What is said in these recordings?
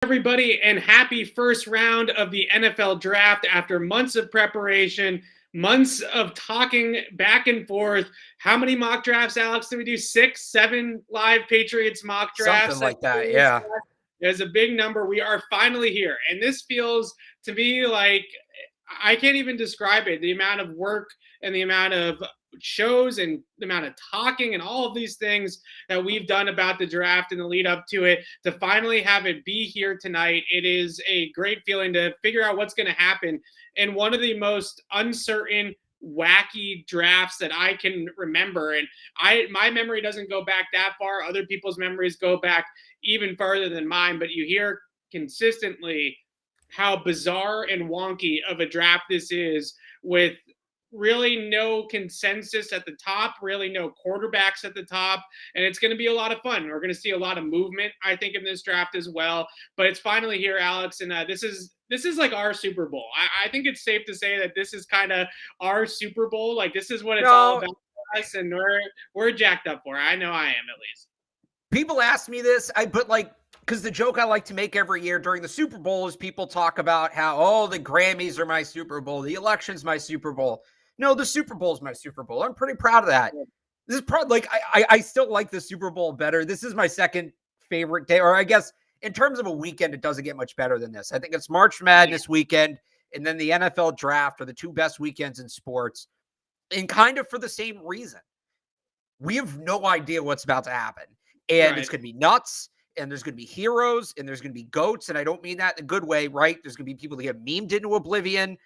Everybody, and happy first round of the NFL draft after months of preparation, months of talking back and forth. How many mock drafts, Alex, did we do? 6, 7 live Patriots mock drafts? Something like that, yeah. There's a big number. We are finally here. And this feels to me like I can't even describe it. The amount of work and the amount of shows and the amount of talking and all of these things that we've done about the draft and the lead up to it, to finally have it be here tonight. It is a great feeling to figure out what's going to happen in one of the most uncertain, wacky drafts that I can remember. And my memory doesn't go back that far. Other people's memories go back even further than mine, but you hear consistently how bizarre and wonky of a draft this is, with really no consensus at the top, really no quarterbacks at the top, and it's going to be a lot of fun. We're going to see a lot of movement, I think, in this draft as well. But it's finally here, Alex, and this is like our Super Bowl. I think it's safe to say that this is kind of our Super Bowl. Like, this is what it's all about for us, and we're jacked up for it. I know I am, at least. People ask me this, because the joke I like to make every year during the Super Bowl is people talk about how, the Grammys are my Super Bowl, the election's my Super Bowl. No, the Super Bowl is my Super Bowl. I'm pretty proud of that. This is probably I still like the Super Bowl better. This is my second favorite day, or I guess in terms of a weekend, it doesn't get much better than this. I think it's March Madness weekend and then the NFL draft are the two best weekends in sports, and kind of for the same reason. We have no idea what's about to happen, and it's going to be nuts. And there's going to be heroes, and there's going to be goats, and I don't mean that in a good way, right? There's going to be people that get memed into oblivion,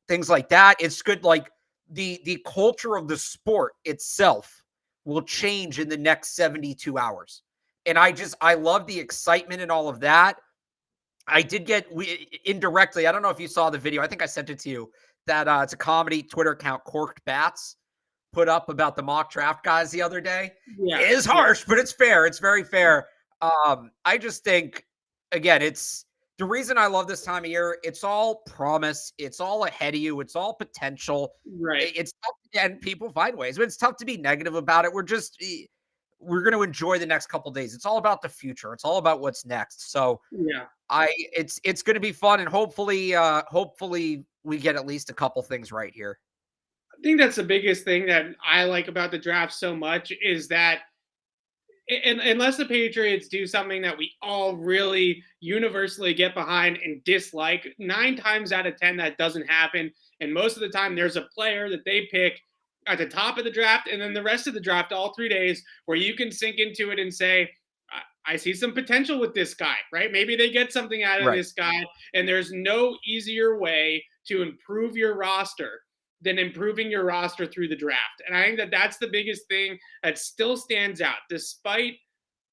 things like that. It's good, like the culture of the sport itself will change in the next 72 hours. And I love the excitement and all of that. I did get indirectly, I don't know if you saw the video, I think I sent it to you, that it's a comedy Twitter account, Corked Bats, put up about the mock draft guys the other day. Yeah, it is harsh, but it's fair. It's very fair. I just think, again, it's the reason I love this time of year. It's all promise. It's all ahead of you. It's all potential. Right. It's tough, and people find ways, but it's tough to be negative about it. We're going to enjoy the next couple of days. It's all about the future. It's all about what's next. So yeah, it's going to be fun, and hopefully we get at least a couple things right here. I think that's the biggest thing that I like about the draft so much is that unless the Patriots do something that we all really universally get behind and dislike, 9 times out of 10 that doesn't happen. And most of the time there's a player that they pick at the top of the draft and then the rest of the draft, all 3 days, where you can sink into it and say, I see some potential with this guy, right? Maybe they get something out of this guy, and there's no easier way to improve your roster than improving your roster through the draft. And I think that that's the biggest thing that still stands out, despite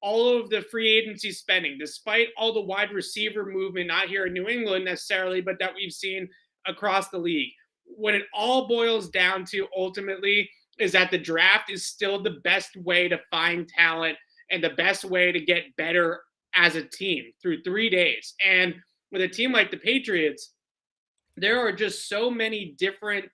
all of the free agency spending, despite all the wide receiver movement, not here in New England necessarily, but that we've seen across the league. When it all boils down to ultimately is that the draft is still the best way to find talent and the best way to get better as a team through 3 days. And with a team like the Patriots, there are just so many different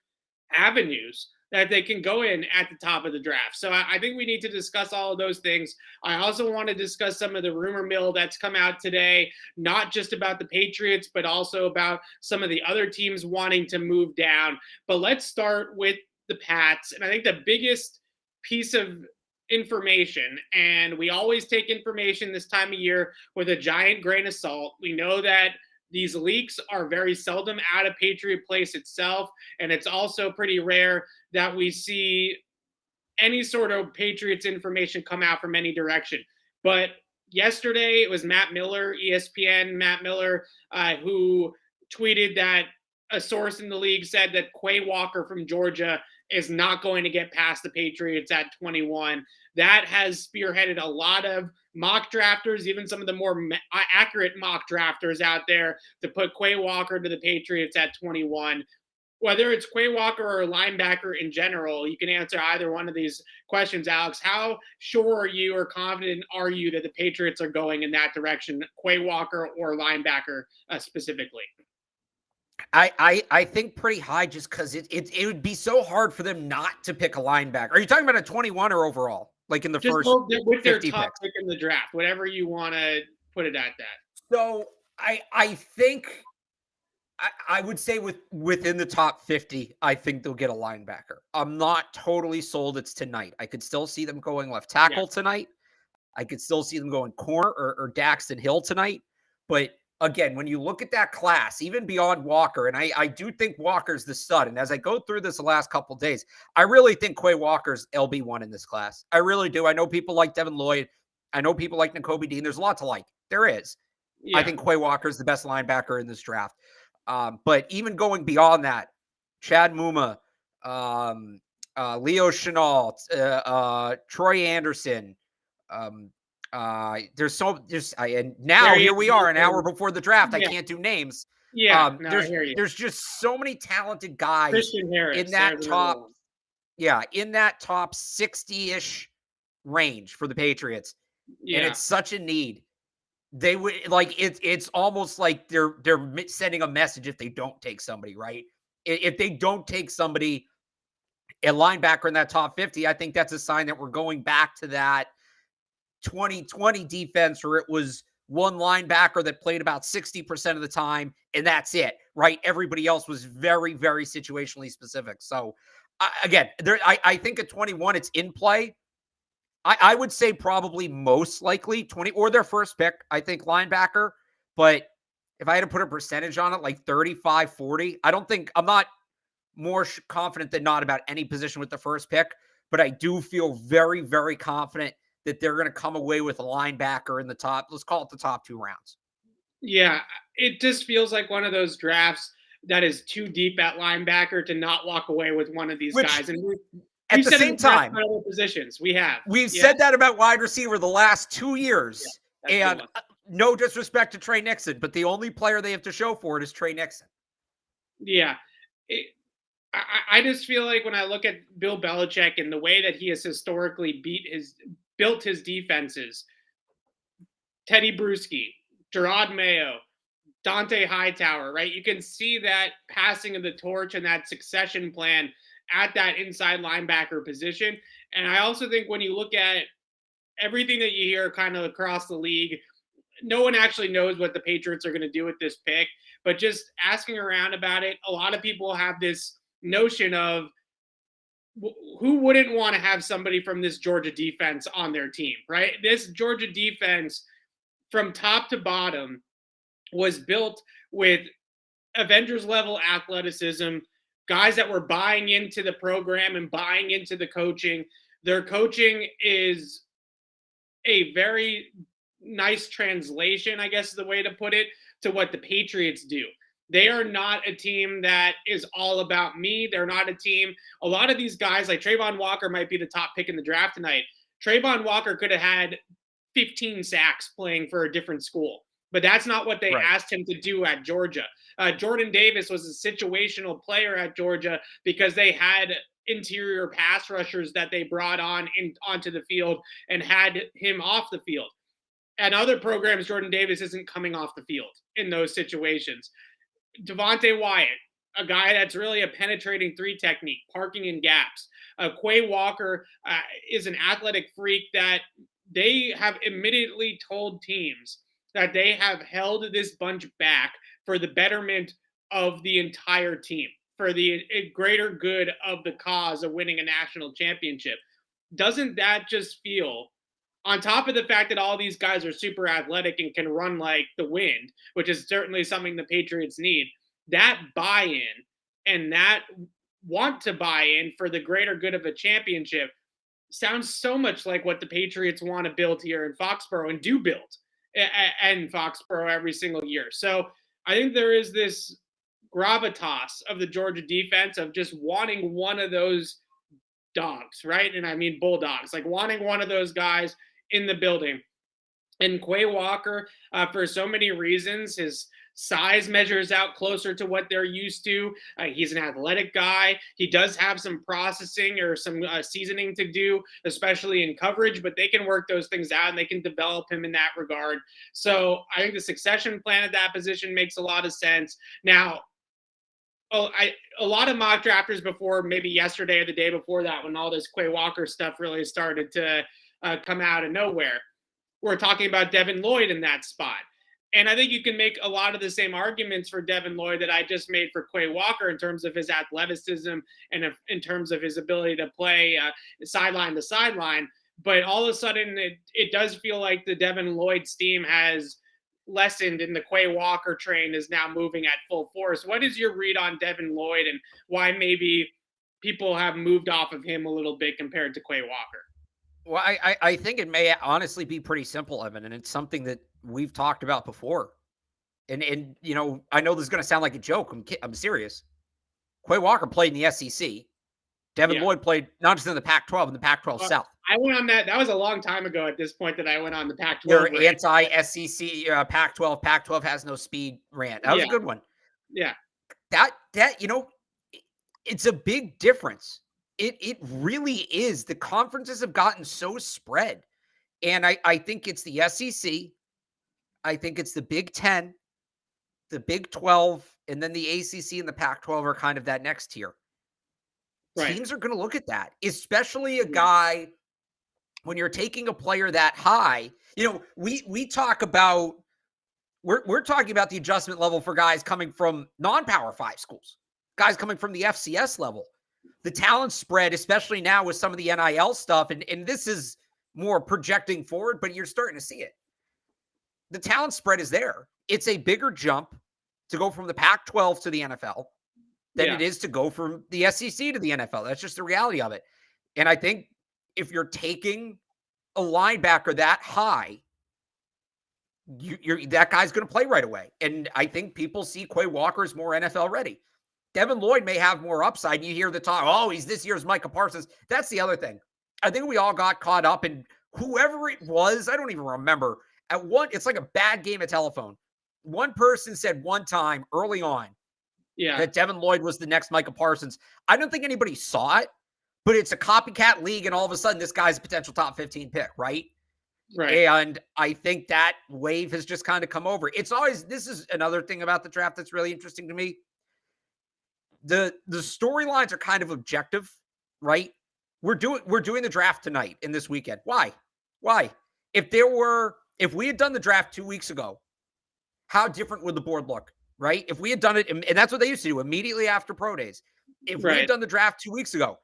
avenues that they can go in at the top of the draft. So I think we need to discuss all of those things. I also want to discuss some of the rumor mill that's come out today, not just about the Patriots, but also about some of the other teams wanting to move down. But let's start with the Pats. And I think the biggest piece of information, and we always take information this time of year with a giant grain of salt. We know that these leaks are very seldom out of Patriot Place itself, and it's also pretty rare that we see any sort of Patriots information come out from any direction. But yesterday, it was Matt Miller, ESPN Matt Miller, who tweeted that a source in the league said that Quay Walker from Georgia is not going to get past the Patriots at 21. That has spearheaded a lot of mock drafters, even some of the more accurate mock drafters out there, to put Quay Walker to the Patriots at 21. Whether it's Quay Walker or a linebacker in general, you can answer either one of these questions, Alex. How sure are you or confident are you that the Patriots are going in that direction, Quay Walker or linebacker specifically? I think pretty high, just because it would be so hard for them not to pick a linebacker. Are you talking about a 21 or overall? Like in the just first with their top picks? pick in the draft, whatever you want to put it at that. So I think I would say within the top 50, I think they'll get a linebacker. I'm not totally sold it's tonight. I could still see them going left Yeah. tackle tonight. I could still see them going corner or Daxton Hill tonight. But again, when you look at that class, even beyond Walker, and I do think Walker's the stud. And as I go through this the last couple of days, I really think Quay Walker's LB1 in this class. I really do. I know people like Devin Lloyd. I know people like Nakobe Dean. There's a lot to like. There is. Yeah. I think Quay Walker's the best linebacker in this draft. But even going beyond that, Chad Muma, Leo Chenal, Troy Anderson, and now here we are an hour before the draft. I can't do names. Yeah, no, I hear you. There's just so many talented guys Christian Harris, in that top, in that top 60-ish range for the Patriots. Yeah. And it's such a need. They would it's almost like they're sending a message if they don't take somebody, right? If they don't take somebody, a linebacker in that top 50, I think that's a sign that we're going back to that 2020 defense where it was one linebacker that played about 60% of the time, and that's it, right? Everybody else was very, very situationally specific. So again, I think at 21, it's in play. I would say probably most likely 20 or their first pick, I think linebacker. But if I had to put a percentage on it, like 35, 40, I'm not more confident than not about any position with the first pick, but I do feel very, very confident that they're going to come away with a linebacker in the top, let's call it the top 2 rounds. Yeah, it just feels like one of those drafts that is too deep at linebacker to not walk away with one of these guys. And at the same time, positions we've said that about wide receiver the last 2 years, and no disrespect to Trey Nixon, but the only player they have to show for it is Trey Nixon. Yeah, I just feel like when I look at Bill Belichick and the way that he has historically built his defenses, Teddy Bruschi, Gerard Mayo, Dante Hightower, right? You can see that passing of the torch and that succession plan at that inside linebacker position. And I also think when you look at everything that you hear kind of across the league, no one actually knows what the Patriots are going to do with this pick, but just asking around about it, a lot of people have this notion of who wouldn't want to have somebody from this Georgia defense on their team, right? This Georgia defense from top to bottom was built with Avengers level athleticism, guys that were buying into the program and buying into the coaching. Their coaching is a very nice translation, I guess is the way to put it, to what the Patriots do. They are not a team that is all about me. They're not a team. A lot of these guys, like Trayvon Walker, might be the top pick in the draft tonight. Trayvon Walker could have had 15 sacks playing for a different school, but that's not what they asked him to do at Georgia. Jordan Davis was a situational player at Georgia because they had interior pass rushers that they brought onto the field and had him off the field. At other programs, Jordan Davis isn't coming off the field in those situations. Devontae Wyatt, a guy that's really a penetrating 3 technique, parking in gaps. Quay Walker is an athletic freak that they have immediately told teams that they have held this bunch back for the betterment of the entire team, for the greater good of the cause of winning a national championship. Doesn't that just feel, on top of the fact that all these guys are super athletic and can run like the wind, which is certainly something the Patriots need, that buy-in and that want to buy in for the greater good of a championship sounds so much like what the Patriots want to build here in Foxborough and do build in Foxborough every single year. So I think there is this gravitas of the Georgia defense of just wanting one of those dogs, right? And I mean bulldogs, like wanting one of those guys in the building. And Quay Walker, for so many reasons, his size measures out closer to what they're used to. He's an athletic guy. He does have some processing or some seasoning to do, especially in coverage, but they can work those things out and they can develop him in that regard. So I think the succession plan at that position makes a lot of sense. Now, a lot of mock drafters before, maybe yesterday or the day before that, when all this Quay Walker stuff really started to come out of nowhere, we're talking about Devin Lloyd in that spot. And I think you can make a lot of the same arguments for Devin Lloyd that I just made for Quay Walker in terms of his athleticism and in terms of his ability to play sideline to sideline. But all of a sudden, it does feel like the Devin Lloyd steam has lessened and the Quay Walker train is now moving at full force. What is your read on Devin Lloyd and why maybe people have moved off of him a little bit compared to Quay Walker? Well, I think it may honestly be pretty simple, Evan, and it's something that we've talked about before. And you know, I know this is going to sound like a joke. I'm serious. Quay Walker played in the SEC. Devin Lloyd played not just in the Pac-12, in the Pac-12 South. I went on that. That was a long time ago at this point that I went on the Pac-12. Your anti-SEC Pac-12. Pac-12 has no speed rant. That was a good one. Yeah. That you know, it's a big difference. It really is. The conferences have gotten so spread. And I think it's the SEC. I think it's the Big 10, the Big 12, and then the ACC and the Pac-12 are kind of that next tier. Right. Teams are going to look at that, especially a guy when you're taking a player that high. You know, we talk about we're talking about the adjustment level for guys coming from non-Power 5 schools, guys coming from the FCS level. The talent spread, especially now with some of the NIL stuff, and this is more projecting forward, but you're starting to see it. The talent spread is there. It's a bigger jump to go from the Pac-12 to the NFL than it is to go from the SEC to the NFL. That's just the reality of it. And I think if you're taking a linebacker that high, that guy's going to play right away. And I think people see Quay Walker as more NFL ready. Devin Lloyd may have more upside. You hear the talk, oh, he's this year's Micah Parsons. That's the other thing. I think we all got caught up in whoever it was. I don't even remember. It's like a bad game of telephone. One person said one time early on that Devin Lloyd was the next Micah Parsons. I don't think anybody saw it, but it's a copycat league, and all of a sudden this guy's a potential top 15 pick, right? Right. And I think that wave has just kind of come over. This is another thing about the draft that's really interesting to me. The storylines are kind of objective, right? We're doing the draft tonight in this weekend. Why? If we had done the draft 2 weeks ago, how different would the board look, right? If we had done it, and that's what they used to do immediately after pro days. If we had done the draft 2 weeks ago,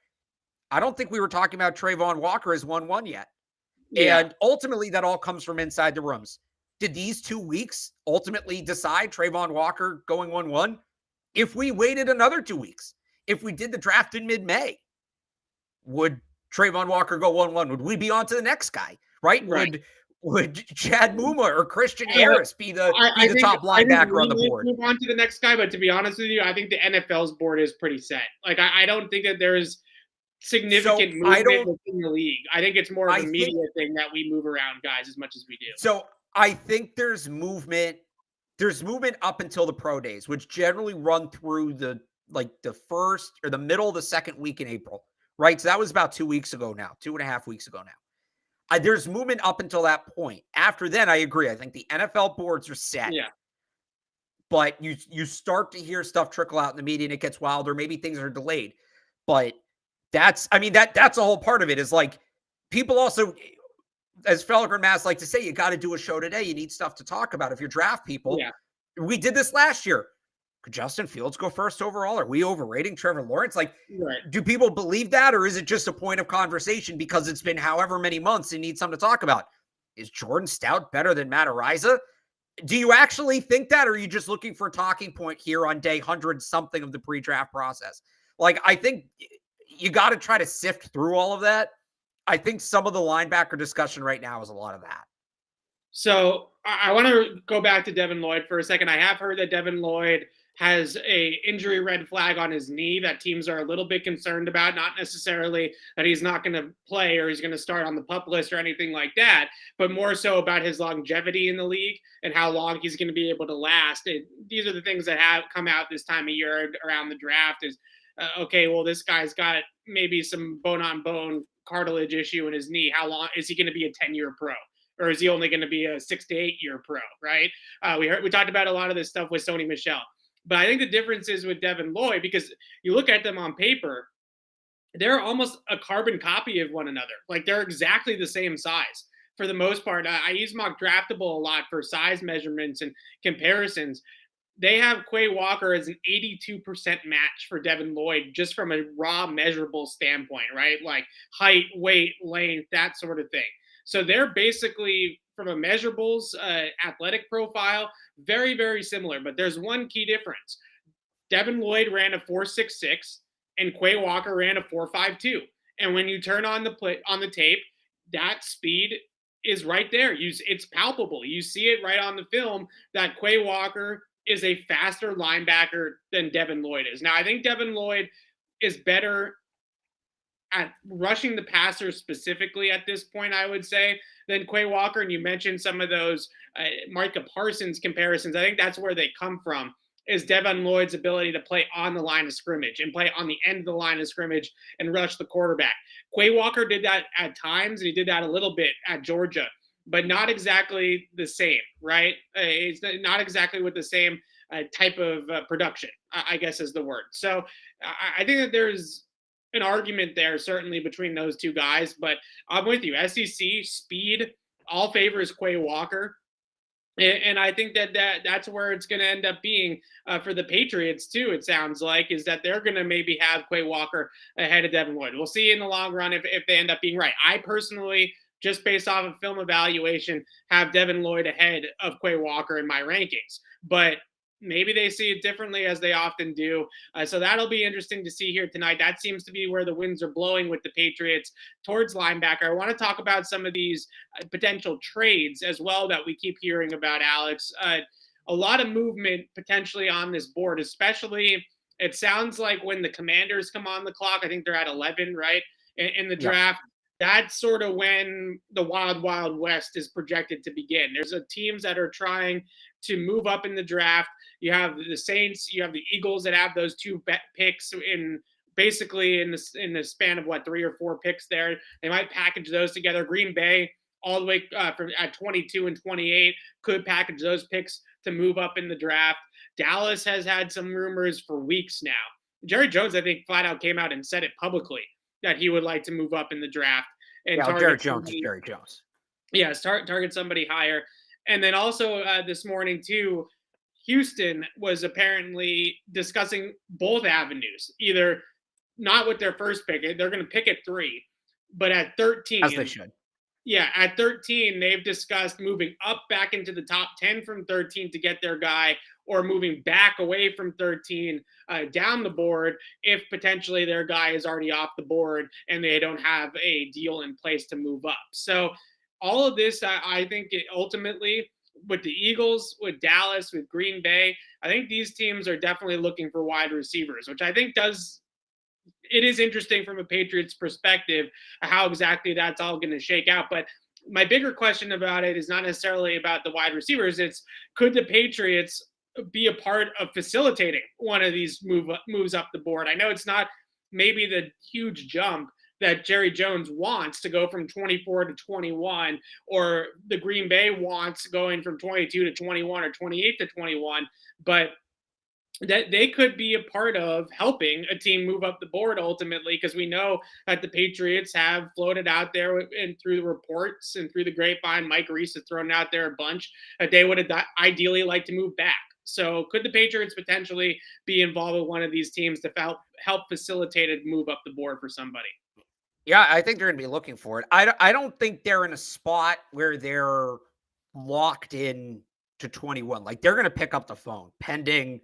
I don't think we were talking about Trayvon Walker as 1-1 yet. Yeah. And ultimately, that all comes from inside the rooms. Did these 2 weeks ultimately decide Trayvon Walker going 1-1? If we waited another 2 weeks, if we did the draft in mid-May, would Trayvon Walker go 1-1? Would we be on to the next guy, right? Would Chad Muma or Christian Harris be the top linebacker on the board? Move on to the next guy, but to be honest with you, I think the NFL's board is pretty set. Like, I don't think that there's significant movement within the league. I think it's more of a media thing that we move around guys as much as we do. So I think there's movement. There's movement up until the pro days, which generally run through the first or the middle of the second week in April, right? So that was about 2 weeks ago now, 2.5 weeks ago now. There's movement up until that point. After then, I agree. I think the NFL boards are set. Yeah. But you start to hear stuff trickle out in the media and it gets wilder. Maybe things are delayed. But that's a whole part of it is like people also, as Felger and Mass like to say, you got to do a show today. You need stuff to talk about if you're draft people. Yeah. We did this last year. Could Justin Fields go first overall? Are we overrating Trevor Lawrence? Like, do people believe that? Or is it just a point of conversation because it's been however many months and need something to talk about? Is Jordan Stout better than Matt Araiza? Do you actually think that? Or are you just looking for a talking point here on day 100-something of the pre-draft process? Like, I think you got to try to sift through all of that. I think some of the linebacker discussion right now is a lot of that. So I want to go back to Devin Lloyd for a second. I have heard that Devin Lloyd has a injury red flag on his knee that teams are a little bit concerned about, not necessarily that he's not going to play or he's going to start on the PUP list or anything like that, but more so about his longevity in the league and how long he's going to be able to last. These are the things that have come out this time of year around the draft is, okay, well, this guy's got maybe some bone-on-bone cartilage issue in his knee. How long is he going to be a 10-year pro? Or is he only going to be a 6 to 8 year pro, right? We talked about a lot of this stuff with Sony Michel. But I think the difference is with Devin Lloyd, because you look at them on paper, they're almost a carbon copy of one another. Like, they're exactly the same size. for the most part, I use Mock Draftable a lot for size measurements and comparisons. They have Quay Walker as an 82% match for Devin Lloyd, just from a raw measurable standpoint, right? Like height, weight, length, that sort of thing. So they're basically, from a measurables athletic profile, very, very similar. But there's one key difference. Devin Lloyd ran a 4.66 and Quay Walker ran a 4.52. And when you turn on the tape, that speed is right there. It's palpable. You see it right on the film that Quay Walker is a faster linebacker than Devin Lloyd is. Now, I think Devin Lloyd is better at rushing the passer specifically at this point, I would say, than Quay Walker. And you mentioned some of those Micah Parsons comparisons. I think that's where they come from, is Devin Lloyd's ability to play on the line of scrimmage and play on the end of the line of scrimmage and rush the quarterback. Quay Walker did that at times, and he did that a little bit at Georgia, but not exactly the same, right? It's not exactly with the same type of production, I guess is the word. So I think that there's an argument there, certainly between those two guys, but I'm with you. SEC speed all favors Quay Walker. And I think that's where it's going to end up being for the Patriots too. It sounds like is that they're going to maybe have Quay Walker ahead of Devin Lloyd. We'll see in the long run if they end up being right. I personally, just based off of film evaluation, have Devin Lloyd ahead of Quay Walker in my rankings. But maybe they see it differently, as they often do. So that'll be interesting to see here tonight. That seems to be where the winds are blowing with the Patriots towards linebacker. I want to talk about some of these potential trades as well that we keep hearing about, Alex. A lot of movement potentially on this board, especially it sounds like when the Commanders come on the clock. I think they're at 11, right, in the draft. That's sort of when the wild, wild west is projected to begin. There's teams that are trying to move up in the draft. You have the Saints, you have the Eagles that have those two picks in basically in the span of 3 or 4 picks there. They might package those together. Green Bay, all the way from at 22 and 28, could package those picks to move up in the draft. Dallas has had some rumors for weeks now. Jerry Jones, I think, flat out came out and said it publicly that he would like to move up in the draft and Jerry Jones is Jerry Jones. Yes, target somebody higher. And then also this morning too, Houston was apparently discussing both avenues, either not with their first pick. They're going to pick at 3, but at 13. As they should. Yeah, at 13, they've discussed moving up back into the top 10 from 13 to get their guy, or moving back away from 13 down the board if potentially their guy is already off the board and they don't have a deal in place to move up. So all of this, I think ultimately with the Eagles, with Dallas, with Green Bay, I think these teams are definitely looking for wide receivers, which I think it is interesting from a Patriots perspective how exactly that's all going to shake out. But my bigger question about it is not necessarily about the wide receivers. It's, could the Patriots be a part of facilitating one of these moves up the board? I know it's not maybe the huge jump that Jerry Jones wants to go from 24 to 21, or the Green Bay wants going from 22 to 21 or 28 to 21, but that they could be a part of helping a team move up the board ultimately, because we know that the Patriots have floated out there and through the reports and through the grapevine, Mike Reese has thrown out there a bunch that they would have ideally like to move back. So could the Patriots potentially be involved with one of these teams to help facilitate a move up the board for somebody? Yeah, I think they're going to be looking for it. I don't think they're in a spot where they're locked in to 21. Like, they're going to pick up the phone pending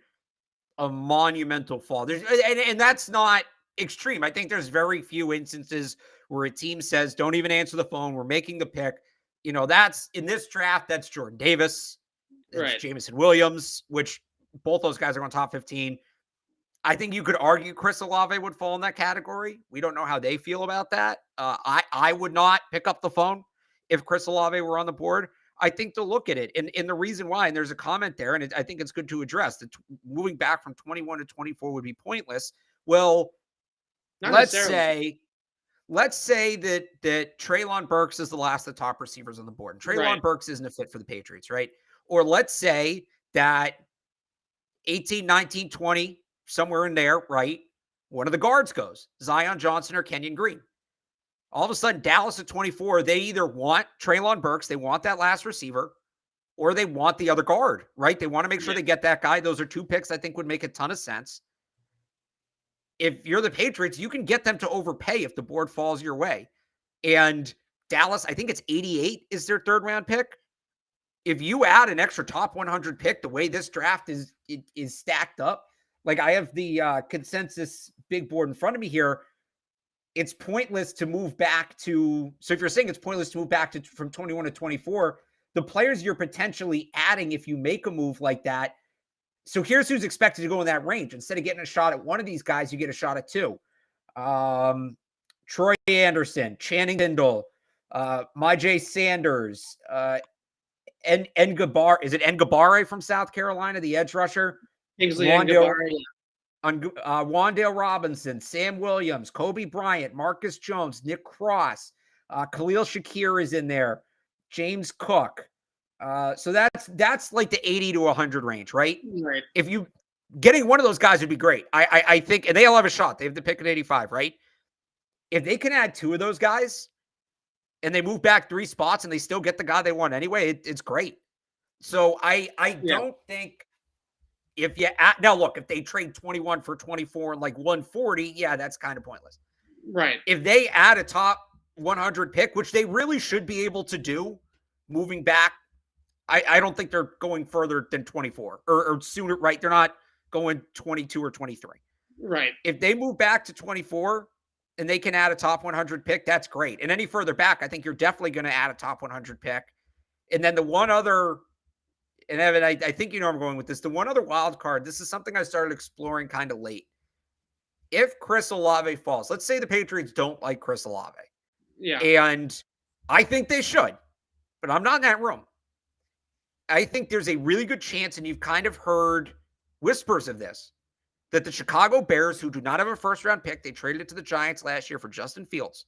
a monumental fall. And that's not extreme. I think there's very few instances where a team says, don't even answer the phone, we're making the pick. That's in this draft, that's Jordan Davis, right, Jameson Williams, which both those guys are on top 15. I think you could argue Chris Olave would fall in that category. We don't know how they feel about that. I would not pick up the phone if Chris Olave were on the board. I think they'll look at it. And the reason why, and there's a comment there, and I think it's good to address, that moving back from 21 to 24 would be pointless. Well, let's say that Treylon Burks is the last of the top receivers on the board. And Treylon Burks isn't a fit for the Patriots, right? Or let's say that 18, 19, 20, somewhere in there, right? One of the guards goes, Zion Johnson or Kenyon Green. All of a sudden, Dallas at 24, they either want Treylon Burks, they want that last receiver, or they want the other guard, right? They want to make sure they get that guy. Those are two picks I think would make a ton of sense. If you're the Patriots, you can get them to overpay if the board falls your way. And Dallas, I think it's 88 is their third round pick. If you add an extra top 100 pick, the way this draft is stacked up, like I have the consensus big board in front of me here, it's pointless to move back to. So if you're saying it's pointless to move back to from 21 to 24, the players you're potentially adding if you make a move like that. So here's who's expected to go in that range. Instead of getting a shot at one of these guys, you get a shot at two. Troy Anderson, Channing Tindall, Myjai Sanders, Ngabare. Is it Ngabare from South Carolina, the edge rusher? Kingsley Ngabare. Wan'Dale Robinson, Sam Williams, Kobe Bryant, Marcus Jones, Nick Cross, Khalil Shakir is in there, James Cook. So that's like the 80 to 100 range, right? Right. If you getting one of those guys would be great. I think, and they all have a shot. They have the pick at 85, right? If they can add two of those guys and they move back 3 spots and they still get the guy they want anyway, it's great. So I don't think if you now look, if they trade 21 for 24 and like 140, yeah, that's kind of pointless. Right. If they add a top 100 pick, which they really should be able to do, moving back, I don't think they're going further than 24 or sooner, right? They're not going 22 or 23. Right. If they move back to 24 and they can add a top 100 pick, that's great. And any further back, I think you're definitely going to add a top 100 pick. And then the one other, and Evan, I think you know where I'm going with this. The one other wild card, this is something I started exploring kind of late. If Chris Olave falls, let's say the Patriots don't like Chris Olave. Yeah. And I think they should, but I'm not in that room. I think there's a really good chance, and you've kind of heard whispers of this, that the Chicago Bears, who do not have a first-round pick, they traded it to the Giants last year for Justin Fields.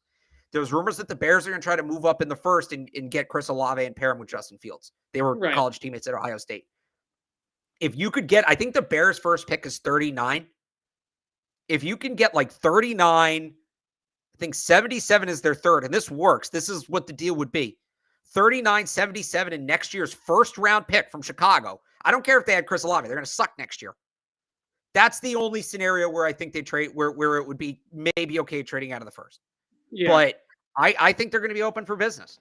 There's rumors that the Bears are going to try to move up in the first and get Chris Olave and pair him with Justin Fields. They were college teammates at Ohio State. If you could get, I think the Bears' first pick is 39. If you can get like 39, I think 77 is their third, and this works. This is what the deal would be. 39, 77 in next year's first round pick from Chicago. I don't care if they had Chris Olave. They're going to suck next year. That's the only scenario where I think they trade, where it would be maybe okay trading out of the first. Yeah. But I think they're going to be open for business.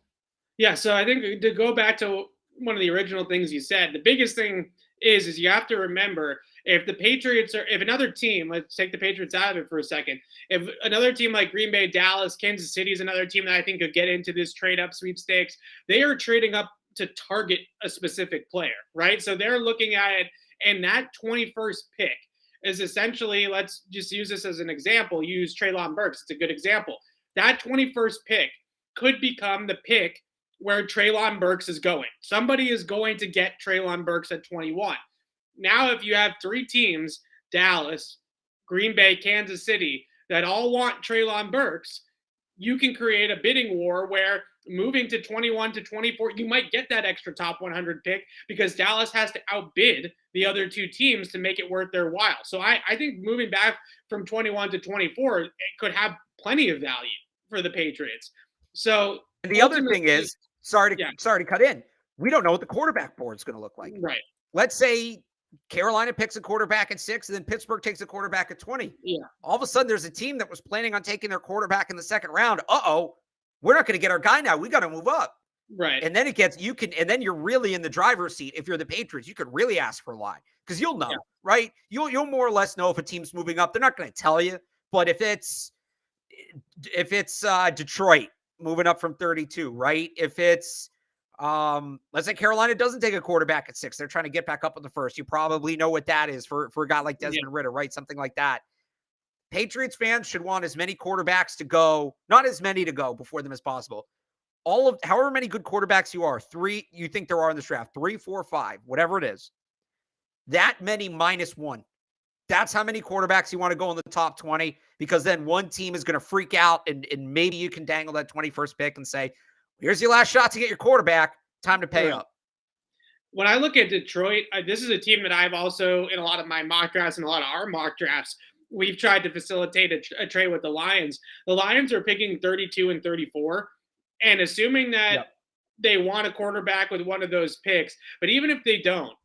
Yeah, so I think to go back to one of the original things you said, the biggest thing is you have to remember, if the Patriots are, if another team, let's take the Patriots out of it for a second, if another team like Green Bay, Dallas, Kansas City is another team that I think could get into this trade up sweepstakes, they are trading up to target a specific player, right? So they're looking at it, and that 21st pick is essentially, let's just use this as an example, use Treylon Burks. It's a good example. That 21st pick could become the pick where Treylon Burks is going. Somebody is going to get Treylon Burks at 21. Now, if you have 3 teams, Dallas, Green Bay, Kansas City, that all want Treylon Burks, you can create a bidding war where moving to 21 to 24, you might get that extra top 100 pick because Dallas has to outbid the other 2 teams to make it worth their while. So I think moving back from 21 to 24, it could have plenty of value for the Patriots. So the other thing is, sorry to cut in, we don't know what the quarterback board is going to look like. Right. Let's say Carolina picks a quarterback at 6, and then Pittsburgh takes a quarterback at 20. Yeah. All of a sudden, there's a team that was planning on taking their quarterback in the second round. We're not going to get our guy now. We got to move up. Right. And then and then you're really in the driver's seat. If you're the Patriots, you could really ask for a line because you'll know, right? You'll more or less know if a team's moving up. They're not going to tell you, but if it's Detroit moving up from 32, right? If it's let's say Carolina doesn't take a quarterback at 6, they're trying to get back up in the first. You probably know what that is for a guy like Desmond Ridder, right? Something like that. Patriots fans should want as many quarterbacks to go, not as many to go before them as possible. All of however many good quarterbacks you think there are in this draft, 3, 4, 5, whatever it is, that many minus 1. That's how many quarterbacks you want to go in the top 20, because then one team is going to freak out and maybe you can dangle that 21st pick and say, here's your last shot to get your quarterback. Time to pay up. When I look at Detroit, this is a team that I've also, in a lot of my mock drafts and a lot of our mock drafts, we've tried to facilitate a trade with the Lions are picking 32 and 34. And assuming that Yep. they want a quarterback with one of those picks, but even if they don't,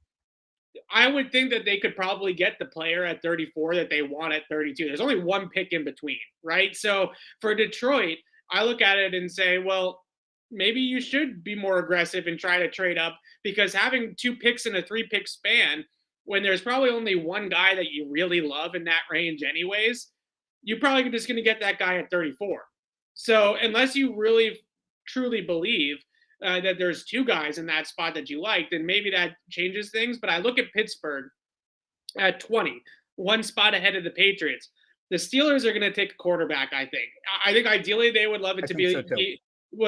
I would think that they could probably get the player at 34 that they want at 32. There's only one pick in between, right? So for Detroit, I look at it and say, well, maybe you should be more aggressive and try to trade up, because having two picks in a three-pick span, when there's probably only one guy that you really love in that range anyways, you're probably just going to get that guy at 34. So unless you really truly believe that there's two guys in that spot that you like, then maybe that changes things. But I look at Pittsburgh at 20, one spot ahead of the Patriots. The Steelers are going to take a quarterback. I think ideally they would love it to So too.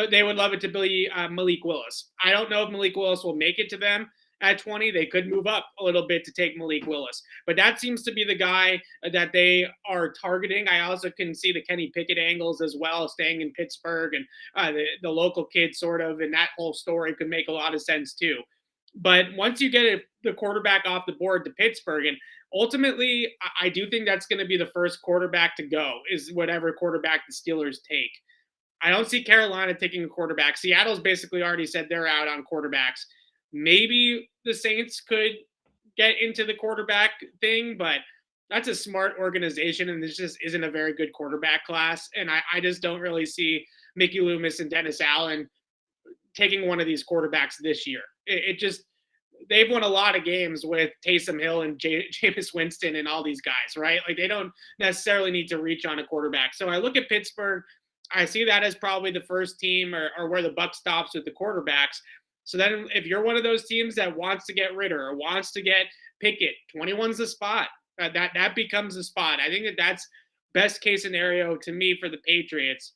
they would love it to be Malik Willis. I don't know if Malik Willis will make it to them at 20. They could move up a little bit to take Malik Willis, but that seems to be the guy that they are targeting. I also can see the Kenny Pickett angles as well, staying in Pittsburgh, and the local kid sort of, and that whole story could make a lot of sense too. But once you get the quarterback off the board to Pittsburgh, and ultimately, I do think that's going to be the first quarterback to go, is whatever quarterback the Steelers take. I don't see Carolina taking a quarterback. Seattle's basically already said they're out on quarterbacks. Maybe the Saints could get into the quarterback thing, but that's a smart organization, and this just isn't a very good quarterback class. And I just don't really see Mickey Loomis and Dennis Allen taking one of these quarterbacks this year. It just, they've won a lot of games with Taysom Hill and Jameis Winston and all these guys, right? Like, they don't necessarily need to reach on a quarterback. So I look at Pittsburgh. I see that as probably the first team, or where the buck stops with the quarterbacks. So then if you're one of those teams that wants to get Ritter or wants to get Pickett, 21's the spot. That becomes the spot. I think that's best case scenario to me for the Patriots,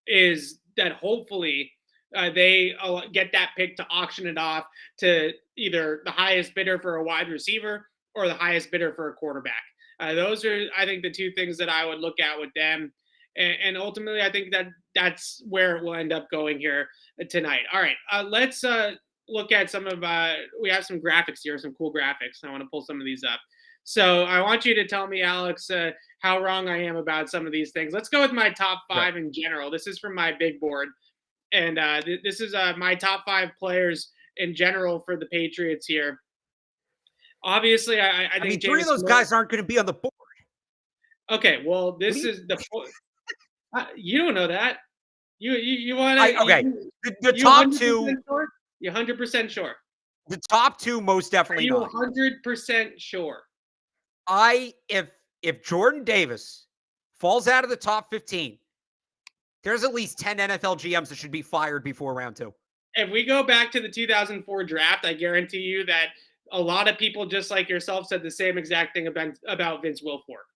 is that hopefully they get that pick to auction it off to either the highest bidder for a wide receiver or the highest bidder for a quarterback. Those are, I think, the two things that I would look at with them. And ultimately, I think that's where it will end up going here tonight. All right, let's look at some of we have some graphics here, some cool graphics. I want to pull some of these up. So I want you to tell me, Alex, how wrong I am about some of these things. Let's go with my top five in general. This is from my big board. And this is my top five players in general for the Patriots here. Obviously, I think three of those guys aren't going to be on the board. Okay, well, this is the you don't know that. You want to? Okay, the top two. Sure? You're 100% sure. The top two, most definitely not. 100% sure. If Jordan Davis falls out of the top 15, there's at least 10 NFL GMs that should be fired before round two. If we go back to the 2004 draft, I guarantee you that a lot of people just like yourself said the same exact thing about Vince Wilfork.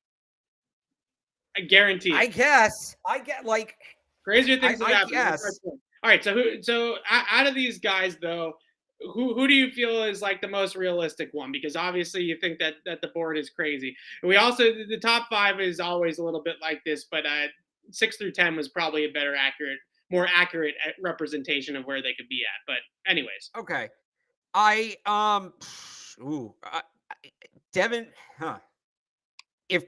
I guarantee. I get like crazier things have happened. Yes. All right, so out of these guys though, who do you feel is like the most realistic one? Because obviously you think that the board is crazy. And we also, the top five is always a little bit like this, but 6 through 10 was probably a more accurate representation of where they could be at. But anyways, okay, Devin, if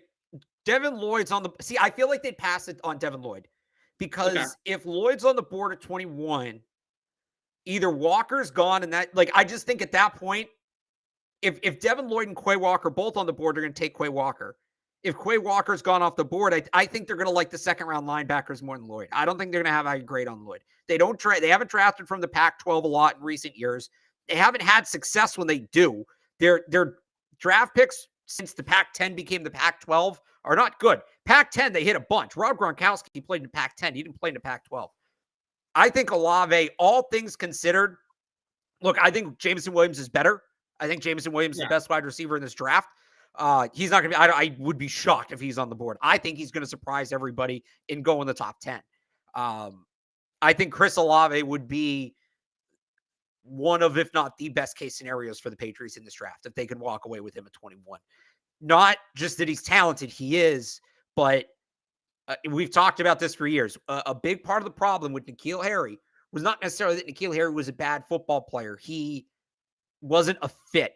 Devin Lloyd's on the, I feel like they'd pass it on Devin Lloyd, because if Lloyd's on the board at 21, either Walker's gone, and that, like, I just think at that point, if Devin Lloyd and Quay Walker both on the board, they're going to take Quay Walker. If Quay Walker's gone off the board, I think they're going to like the second round linebackers more than Lloyd. I don't think they're going to have a grade on Lloyd. They haven't drafted from the Pac-12 a lot in recent years. They haven't had success when they do. Their draft picks since the Pac-10 became the Pac-12 are not good. Pac-10, they hit a bunch. Rob Gronkowski played in the Pac-10. He didn't play in the Pac-12. I think Olave, all things considered, look, I think Jameson Williams is better. I think Jameson Williams is the best wide receiver in this draft. He's not going to be, I would be shocked if he's on the board. I think he's going to surprise everybody and go in the top 10. I think Chris Olave would be one of, if not the best case scenarios for the Patriots in this draft, if they could walk away with him at 21. Not just that he's talented, he is, but we've talked about this for years. A big part of the problem with N'Keal Harry was not necessarily that N'Keal Harry was a bad football player. He wasn't a fit.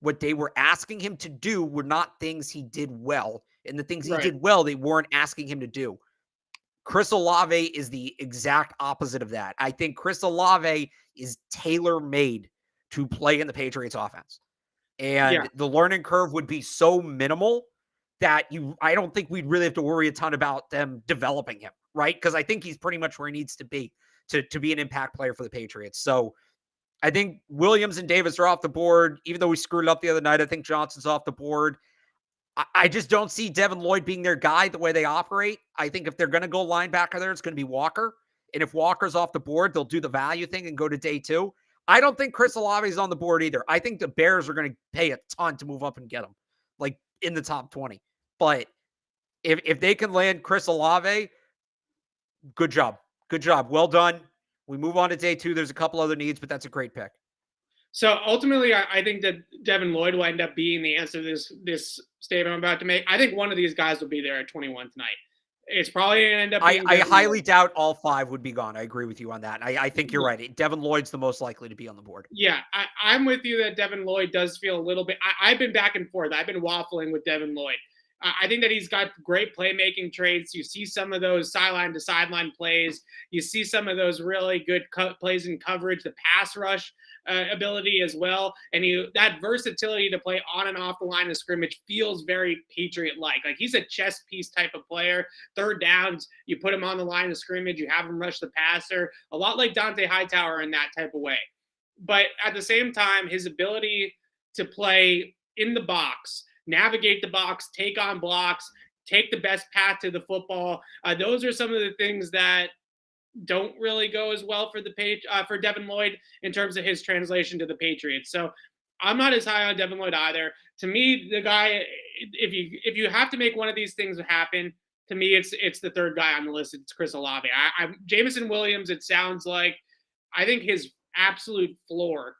What they were asking him to do were not things he did well. and the things he Right. did well, they weren't asking him to do. Chris Olave is the exact opposite of that. I think Chris Olave is tailor-made to play in the Patriots offense. Yeah. And the learning curve would be so minimal that I don't think we'd really have to worry a ton about them developing him, right? Because I think he's pretty much where he needs to be to be an impact player for the Patriots. So I think Williams and Davis are off the board. Even though we screwed it up the other night, I think Johnson's off the board. I just don't see Devin Lloyd being their guy the way they operate. I think if they're going to go linebacker there, it's going to be Walker. And if Walker's off the board, they'll do the value thing and go to day 2. I don't think Chris Olave is on the board either. I think the Bears are going to pay a ton to move up and get him, like in the top 20. But if they can land Chris Olave, good job. Good job. Well done. We move on to day 2. There's a couple other needs, but that's a great pick. So ultimately, I think that Devin Lloyd will end up being the answer to this statement I'm about to make. I think one of these guys will be there at 21 tonight. It's probably going to end up being I highly doubt all 5 would be gone. I agree with you on that. I think you're right. Devin Lloyd's the most likely to be on the board. Yeah, I'm with you that Devin Lloyd does feel a little bit. I've been back and forth. I've been waffling with Devin Lloyd. I think that he's got great playmaking traits. You see some of those sideline to sideline plays. You see some of those really good plays in coverage, the pass rush ability as well. And that versatility to play on and off the line of scrimmage feels very Patriot-like. Like he's a chess piece type of player. Third downs, you put him on the line of scrimmage, you have him rush the passer, a lot like Dante Hightower in that type of way. But at the same time, his ability to play in the box, navigate the box, take on blocks, take the best path to the football. Those are some of the things that don't really go as well for for Devin Lloyd in terms of his translation to the Patriots. So I'm not as high on Devin Lloyd either. To me, the guy, if you have to make one of these things happen, to me, it's the third guy on the list. It's Chris Olave. Jameson Williams. It sounds like I think his absolute floor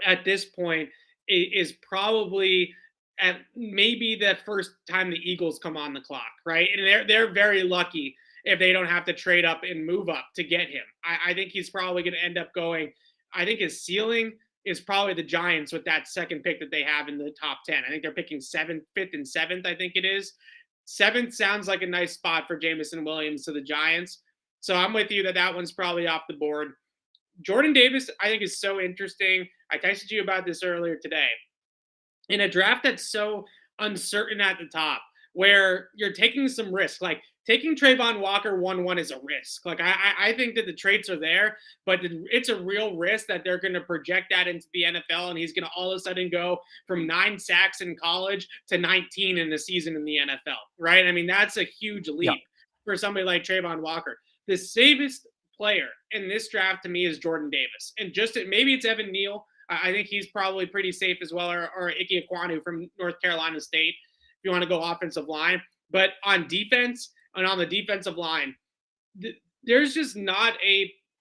at this point is probably at maybe the first time the Eagles come on the clock, right? And they're very lucky if they don't have to trade up and move up to get him. I think he's probably going to end up going. I think his ceiling is probably the Giants with that second pick that they have in the top 10. I think they're picking 7th, 5th, and 7th, I think it is. 7th sounds like a nice spot for Jameson Williams to the Giants. So I'm with you that one's probably off the board. Jordan Davis, I think, is so interesting. I texted you about this earlier today. In a draft that's so uncertain at the top, where you're taking some risk, like taking Trayvon Walker 1-1 is a risk. Like I think that the traits are there, but it's a real risk that they're going to project that into the NFL, and he's going to all of a sudden go from 9 sacks in college to 19 in the season in the NFL, right? I mean, that's a huge leap for somebody like Trayvon Walker. The safest player in this draft to me is Jordan Davis, and maybe it's Evan Neal. I think he's probably pretty safe as well, or Ike Ekwonu from North Carolina State, if you want to go offensive line. But on defense and on the defensive line, there's just not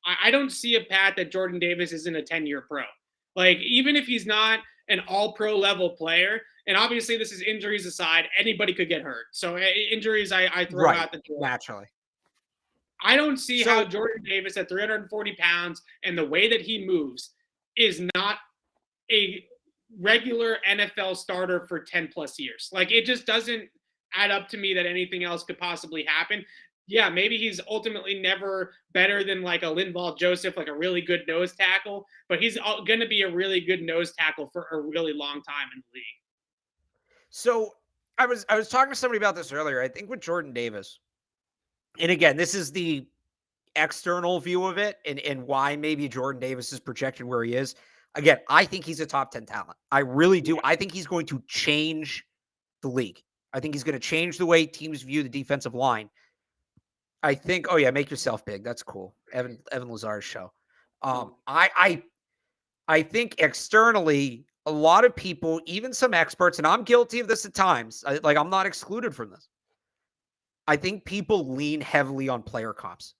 I don't see a path that Jordan Davis isn't a 10-year pro. Like, even if he's not an all-pro level player, and obviously this is injuries aside, anybody could get hurt. So injuries I throw out the door. Naturally. I don't see how Jordan Davis at 340 pounds and the way that he moves is not a regular NFL starter for 10 plus years. Like, it just doesn't add up to me that anything else could possibly happen. Yeah, maybe he's ultimately never better than like a Linval Joseph, like a really good nose tackle, but he's going to be a really good nose tackle for a really long time in the league. So I was talking to somebody about this earlier. I think with Jordan Davis, and again, this is the external view of it and why maybe Jordan Davis is projected where he is. Again, I think he's a top 10 talent. I really do. I think he's going to change the league. I think he's going to change the way teams view the defensive line. I think, make yourself big. That's cool. Evan Lazar's show. I think externally, a lot of people, even some experts, and I'm guilty of this at times, I'm not excluded from this. I think people lean heavily on player comps.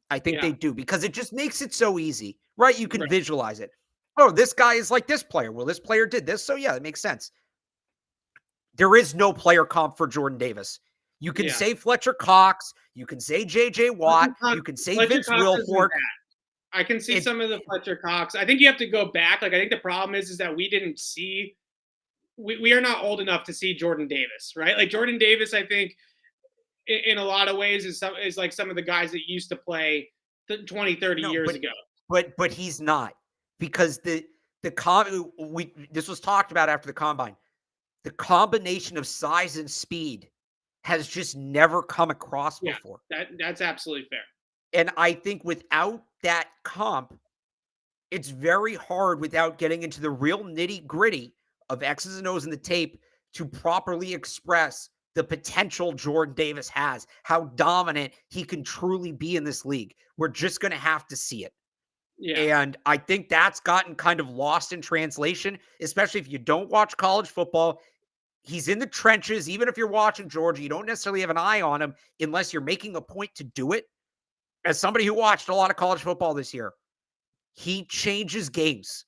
I think they do, because it just makes it so easy, right? You can visualize it. Oh, this guy is like this player. Well, this player did this. So yeah, it makes sense. There is no player comp for Jordan Davis. You can say Fletcher Cox. You can say J.J. Watt. You can say Vince Wilfork. I can see some of the Fletcher Cox. I think you have to go back. Like, I think the problem is that we didn't see we are not old enough to see Jordan Davis, right? Like Jordan Davis, I think in a lot of ways is like some of the guys that used to play 20, 30 No, years ago. but he's not, because this was talked about after the combine. The combination of size and speed has just never come across Yeah, before. that's absolutely fair. And I think without that comp, it's very hard, without getting into the real nitty-gritty of X's and O's in the tape, to properly express the potential Jordan Davis has, how dominant he can truly be in this league. We're just going to have to see it. Yeah. And I think that's gotten kind of lost in translation, especially if you don't watch college football. He's in the trenches. Even if you're watching Georgia, you don't necessarily have an eye on him unless you're making a point to do it. As somebody who watched a lot of college football this year, he changes games.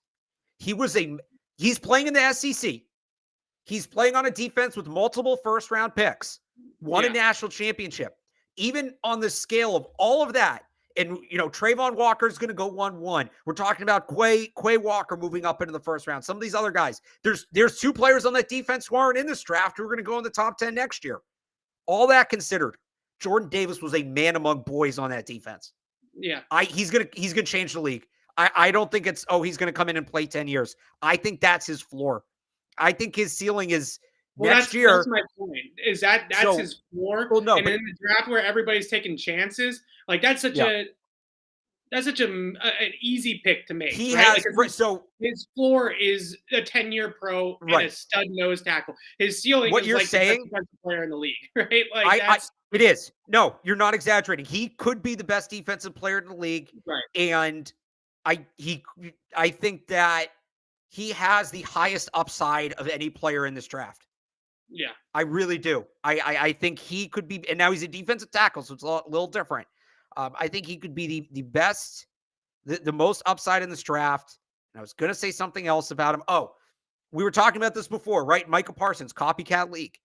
He's playing in the SEC. He's playing on a defense with multiple first-round picks, won a national championship. Even on the scale of all of that, and, Trayvon Walker is going to go 1-1. We're talking about Quay Walker moving up into the first round. Some of these other guys. There's 2 players on that defense who aren't in this draft who are going to go in the top 10 next year. All that considered, Jordan Davis was a man among boys on that defense. Yeah. He's gonna change the league. I don't think it's, he's going to come in and play 10 years. I think that's his floor. I think his ceiling is next year. That's my point. Is that's his floor? Well, no, and in the draft where everybody's taking chances, like that's such an easy pick to make. He right? has his floor is a 10-year pro and a stud nose tackle. His ceiling what is you're like saying, the best player in the league, right? Like it is. No, you're not exaggerating. He could be the best defensive player in the league, right? And I think that he has the highest upside of any player in this draft. Yeah, I really do. I think he could be, and now he's a defensive tackle, so it's a little different. I think he could be the best, the most upside in this draft. And I was going to say something else about him. Oh, we were talking about this before, right? Micah Parsons, copycat league.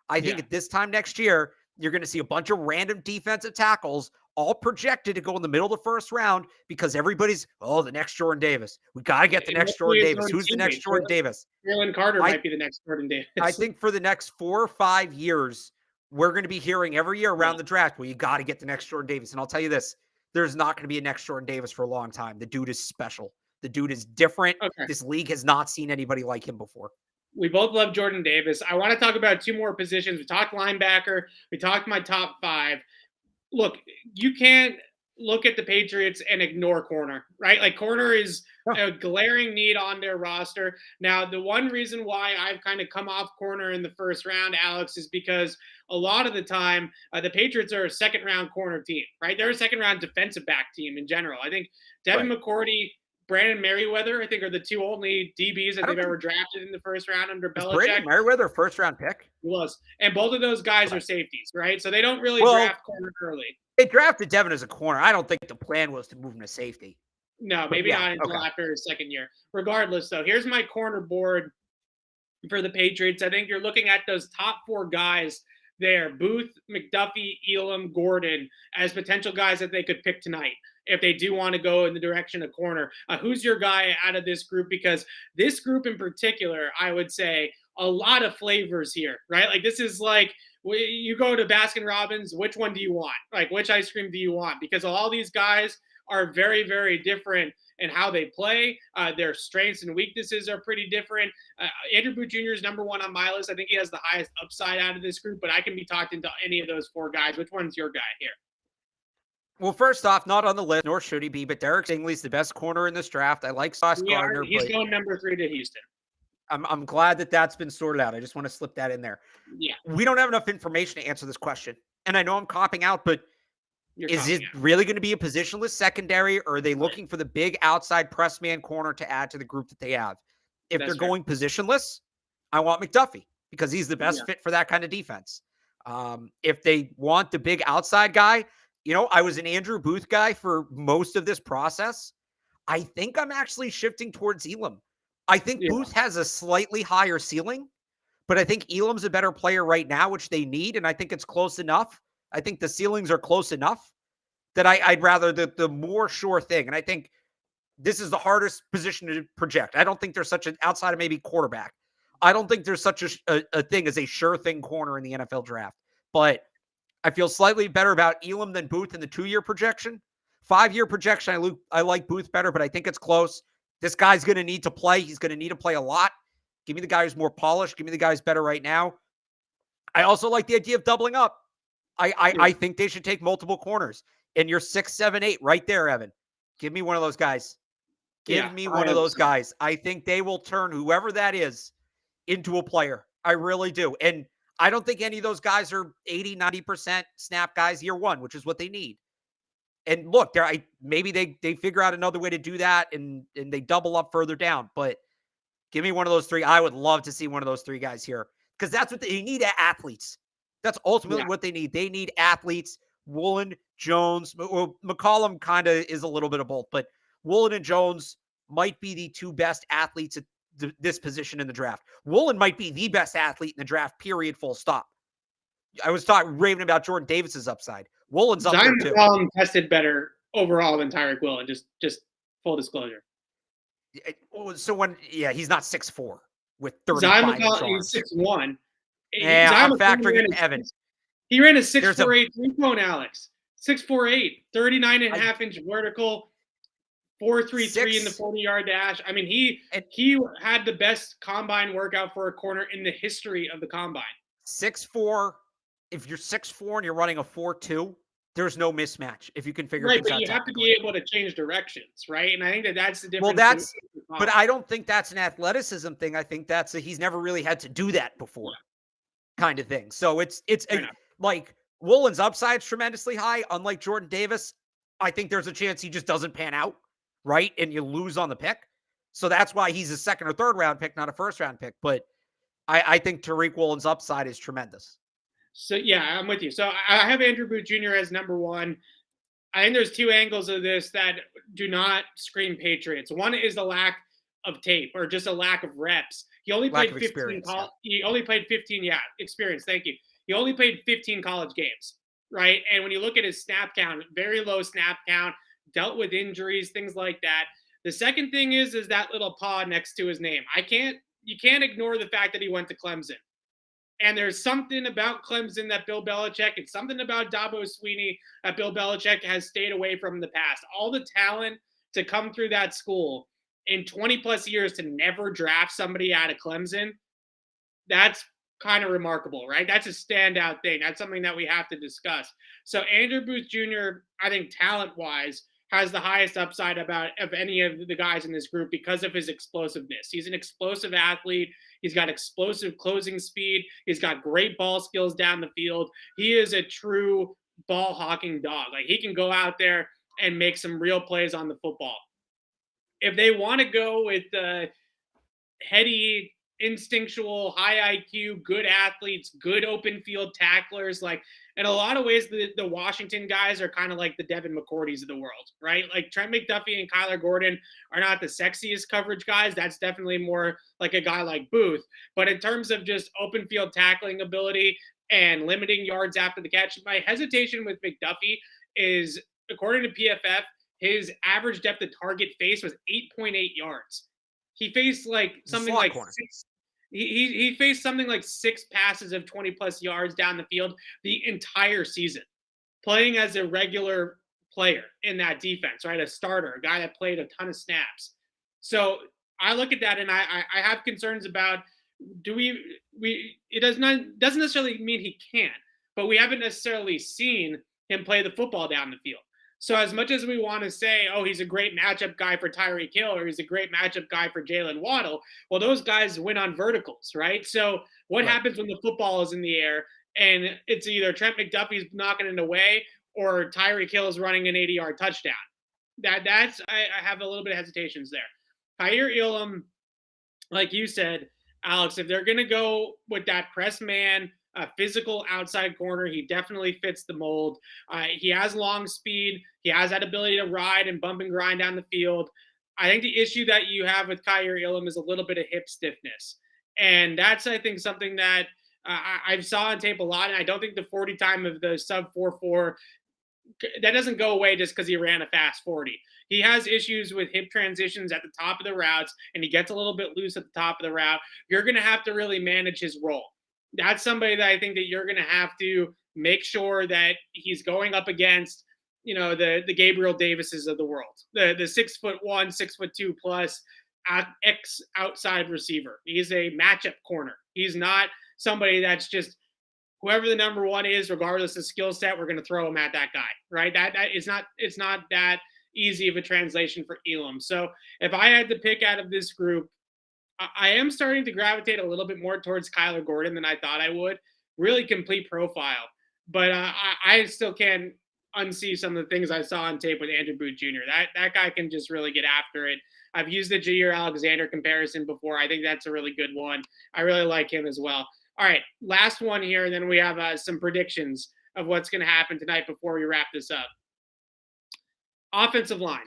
I think at this time next year, you're going to see a bunch of random defensive tackles all projected to go in the middle of the first round because everybody's, the next Jordan Davis. We got to get the next Jordan Davis. Who's the next Jordan Davis? Jalen Carter might be the next Jordan Davis. I think for the next 4 or 5 years, we're going to be hearing every year around the draft, well, you got to get the next Jordan Davis. And I'll tell you this, there's not going to be a next Jordan Davis for a long time. The dude is special. The dude is different. Okay. This league has not seen anybody like him before. We both love Jordan Davis. I want to talk about 2 more positions. We talked linebacker. We talked my top 5. Look, you can't look at the Patriots and ignore corner, right? Like corner is a glaring need on their roster. Now, the one reason why I've kind of come off corner in the first round, Alex, is because a lot of the time the Patriots are a second-round corner team, right? They're a second-round defensive back team in general. I think Devin McCourty, Brandon Merriweather, I think, are the 2 only DBs that they've ever drafted in the first round under Belichick. Brandon Merriweather, first-round pick? He was. And both of those guys are safeties, right? So they don't really draft corner early. They drafted Devin as a corner. I don't think the plan was to move him to safety. No, maybe not until after his second year. Regardless, though, here's my corner board for the Patriots. I think you're looking at those top 4 guys there, Booth, McDuffie, Elam, Gordon, as potential guys that they could pick tonight if they do want to go in the direction of corner. Who's your guy out of this group? Because this group in particular, I would say a lot of flavors here, right? Like this is like, you go to Baskin Robbins, which one do you want? Like which ice cream do you want? Because all these guys are very, very different in how they play. Their strengths and weaknesses are pretty different. Andrew Booth Jr. is number 1 on my list. I think he has the highest upside out of this group, but I can be talked into any of those 4 guys. Which one's your guy here? Well, first off, not on the list, nor should he be, but Derek Stingley's the best corner in this draft. I like Sauce Gardner. He's going number 3 to Houston. I'm glad that that's been sorted out. I just want to slip that in there. Yeah. We don't have enough information to answer this question. And I know I'm copping out, but is it really going to be a positionless secondary, or are they looking for the big outside press man corner to add to the group that they have? If they're going positionless, I want McDuffie because he's the best fit for that kind of defense. If they want the big outside guy, I was an Andrew Booth guy for most of this process. I think I'm actually shifting towards Elam. I think Booth has a slightly higher ceiling, but I think Elam's a better player right now, which they need, and I think it's close enough. I think the ceilings are close enough that I'd rather the more sure thing. And I think this is the hardest position to project. I don't think there's such an outside of maybe quarterback. I don't think there's such a thing as a sure thing corner in the NFL draft, but I feel slightly better about Elam than Booth in the 2-year projection. 5-year projection, I like Booth better, but I think it's close. This guy's going to need to play. He's going to need to play a lot. Give me the guy who's more polished. Give me the guy who's better right now. I also like the idea of doubling up. I think they should take multiple corners. And you're 6, 7, 8 right there, Evan. Give me one of those guys. Give me one of those guys. I think they will turn whoever that is into a player. I really do. And I don't think any of those guys are 80, 90% snap guys year one, which is what they need. And look, maybe they figure out another way to do that and they double up further down. But give me one of those three. I would love to see one of those three guys here because that's what they need, athletes. That's ultimately what they need. They need athletes. Woolen, Jones, McCollum kind of is a little bit of both, but Woolen and Jones might be the two best athletes at this position in the draft. Woolen might be the best athlete in the draft, period, full stop. I was raving about Jordan Davis's upside. Woolen's up there too. McCollum tested better overall than Tyreek Woolen, just full disclosure. So he's not 6'4" with 35 inch arms. He's 6'1". Yeah, I'm factoring in Evan. He ran a 6'4" 3-cone, Alex. 6'4", 39.5 inch vertical, 4.33 in the 40-yard dash. I mean, he had the best combine workout for a corner in the history of the combine. 6'4". If you're 6'4" and you're running a 4.2, there's no mismatch if you can figure things out. Right, but you have to be able to change directions, right? And I think that's the difference. Well, but I don't think that's an athleticism thing. I think that's he's never really had to do that before, kind of thing. So it's like Woolen's upside's tremendously high. Unlike Jordan Davis, I think there's a chance he just doesn't pan out, right? And you lose on the pick. So that's why he's a second or third round pick, not a first round pick. But I think Tariq Woolen's upside is tremendous. So, yeah, I'm with you. So I have Andrew Booth Jr. as number one. I think there's two angles of this that do not scream Patriots. One is the lack of tape or just a lack of reps. He only played 15. He only played 15. Yeah, experience. Thank you. He only played 15 college games, right? And when you look at his snap count, very low snap count, dealt with injuries, things like that. The second thing is that little paw next to his name. You can't ignore the fact that he went to Clemson. And there's something about Clemson that Bill Belichick, it's something about Dabo Swinney that Bill Belichick has stayed away from in the past. All the talent to come through that school in 20 plus years to never draft somebody out of Clemson, that's kind of remarkable, right? That's a standout thing. That's something that we have to discuss. So Andrew Booth Jr., I think talent-wise, has the highest upside of any of the guys in this group because of his explosiveness. He's an explosive athlete. He's got explosive closing speed. He's got great ball skills down the field. He is a true ball hawking dog. Like, he can go out there and make some real plays on the football. If they want to go with the heady, instinctual, high IQ, good athletes, good open field tacklers, like, in a lot of ways, the Washington guys are kind of like the Devin McCourtys of the world, right? Like, Trent McDuffie and Kyler Gordon are not the sexiest coverage guys. That's definitely more like a guy like Booth. But in terms of just open field tackling ability and limiting yards after the catch, my hesitation with McDuffie is, according to PFF, his average depth of target face was 8.8 yards. He faced something like six. He faced something like 6 passes of 20 plus yards down the field the entire season, playing as a regular player in that defense, right? A starter, a guy that played a ton of snaps. So I look at that and I have concerns about, it doesn't necessarily mean he can't, but we haven't necessarily seen him play the football down the field. So as much as we want to say, oh, he's a great matchup guy for Tyreek Hill or he's a great matchup guy for Jalen Waddle, well, those guys win on verticals, right? So what happens when the football is in the air and it's either Trent McDuffie's knocking it away or Tyreek Hill is running an 80-yard touchdown? I have a little bit of hesitations there. Kaiir Elam, like you said, Alex, if they're going to go with that press man, a physical outside corner, he definitely fits the mold. He has long speed. He has that ability to ride and bump and grind down the field. I think the issue that you have with Kaiir Elam is a little bit of hip stiffness. And that's, I think, something that I've saw on tape a lot. And I don't think the 40 time of the sub 4.4 that doesn't go away just because he ran a fast 40. He has issues with hip transitions at the top of the routes, and he gets a little bit loose at the top of the route. You're going to have to really manage his role. That's somebody that I think that you're going to have to make sure that he's going up against, the Gabriel Davises of the world, the 6'1", 6'2" plus X outside receiver. He's a matchup corner. He's not somebody that's just whoever the number one is, regardless of skill set, we're going to throw him at that guy, right? It's not that easy of a translation for Elam. So if I had to pick out of this group, I am starting to gravitate a little bit more towards Kyler Gordon than I thought I would. Really complete profile, but I still can't unsee some of the things I saw on tape with Andrew Booth Jr. That guy can just really get after it. I've used the Jair Alexander comparison before. I think that's a really good one. I really like him as well. All right, last one here, and then we have some predictions of what's going to happen tonight before we wrap this up. Offensive line.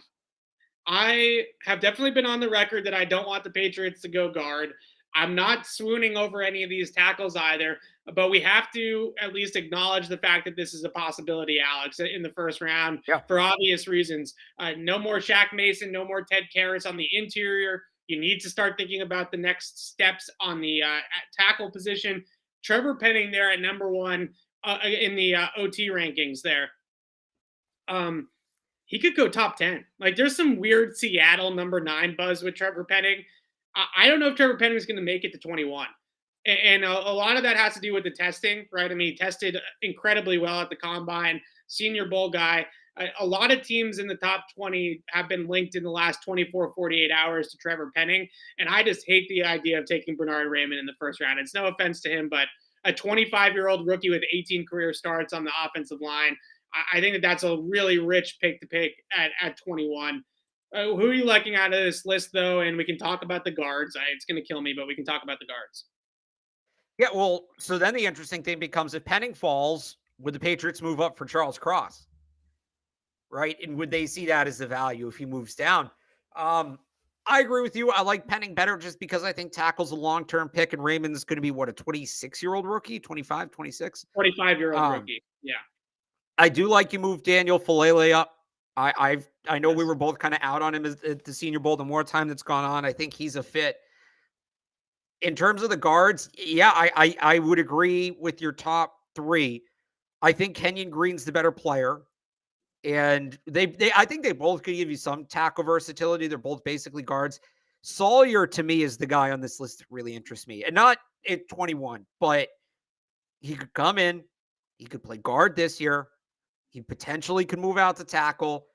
I have definitely been on the record that I don't want the Patriots to go guard. I'm not swooning over any of these tackles either, but we have to at least acknowledge the fact that this is a possibility, Alex, in the first round for obvious reasons. No more Shaq Mason, no more Ted Karras on the interior. You need to start thinking about the next steps on the tackle position. Trevor Penning there at number one in the OT rankings there. He could go top 10. Like, there's some weird Seattle number 9 buzz with Trevor Penning. I don't know if Trevor Penning is going to make it to 21. And a lot of that has to do with the testing, right? I mean, he tested incredibly well at the combine, Senior Bowl guy. A lot of teams in the top 20 have been linked in the last 24, 48 hours to Trevor Penning. And I just hate the idea of taking Bernard Raymond in the first round. It's no offense to him, but a 25-year-old rookie with 18 career starts on the offensive line, I think that that's a really rich pick to pick at 21. Who are you liking out of this list, though? And we can talk about the guards. It's going to kill me, but we can talk about the guards. Yeah, well, so then the interesting thing becomes if Penning falls, would the Patriots move up for Charles Cross? Right? And would they see that as the value if he moves down? I agree with you. I like Penning better just because I think tackle's a long-term pick and Raymond's going to be, a 26-year-old rookie? 25, 26? 25-year-old rookie, yeah. I do like you move Daniel Falele up. I know we were both kind of out on him at the Senior Bowl. The more time that's gone on, I think he's a fit. In terms of the guards, yeah, I would agree with your top 3. I think Kenyon Green's the better player. And I think they both could give you some tackle versatility. They're both basically guards. Sawyer, to me, is the guy on this list that really interests me. And not at 21, but he could come in. He could play guard this year. He potentially could move out to tackle.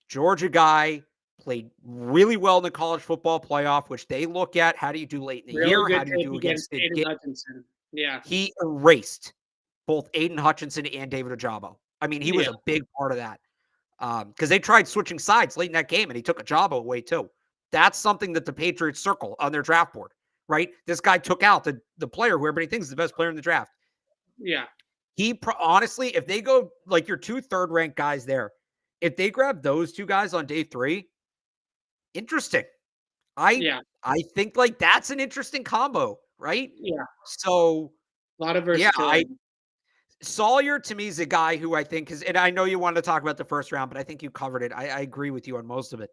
Georgia guy, played really well in the college football playoff, which they look at. How do you do late in the year? How do you do against Aiden Hutchinson? Yeah. He erased both Aiden Hutchinson and David Ojabo. I mean, he was a big part of that because they tried switching sides late in that game, and he took Ojabo away too. That's something that the Patriots circle on their draft board, right? This guy took out the player who everybody thinks is the best player in the draft. Yeah. Honestly, if they go like your 2 third-ranked guys there, if they grab those 2 guys on day 3, interesting. I think like that's an interesting combo, right? Yeah. So a lot of versatility. Sawyer to me is a guy who I think is, and I know you wanted to talk about the first round, but I think you covered it. I agree with you on most of it.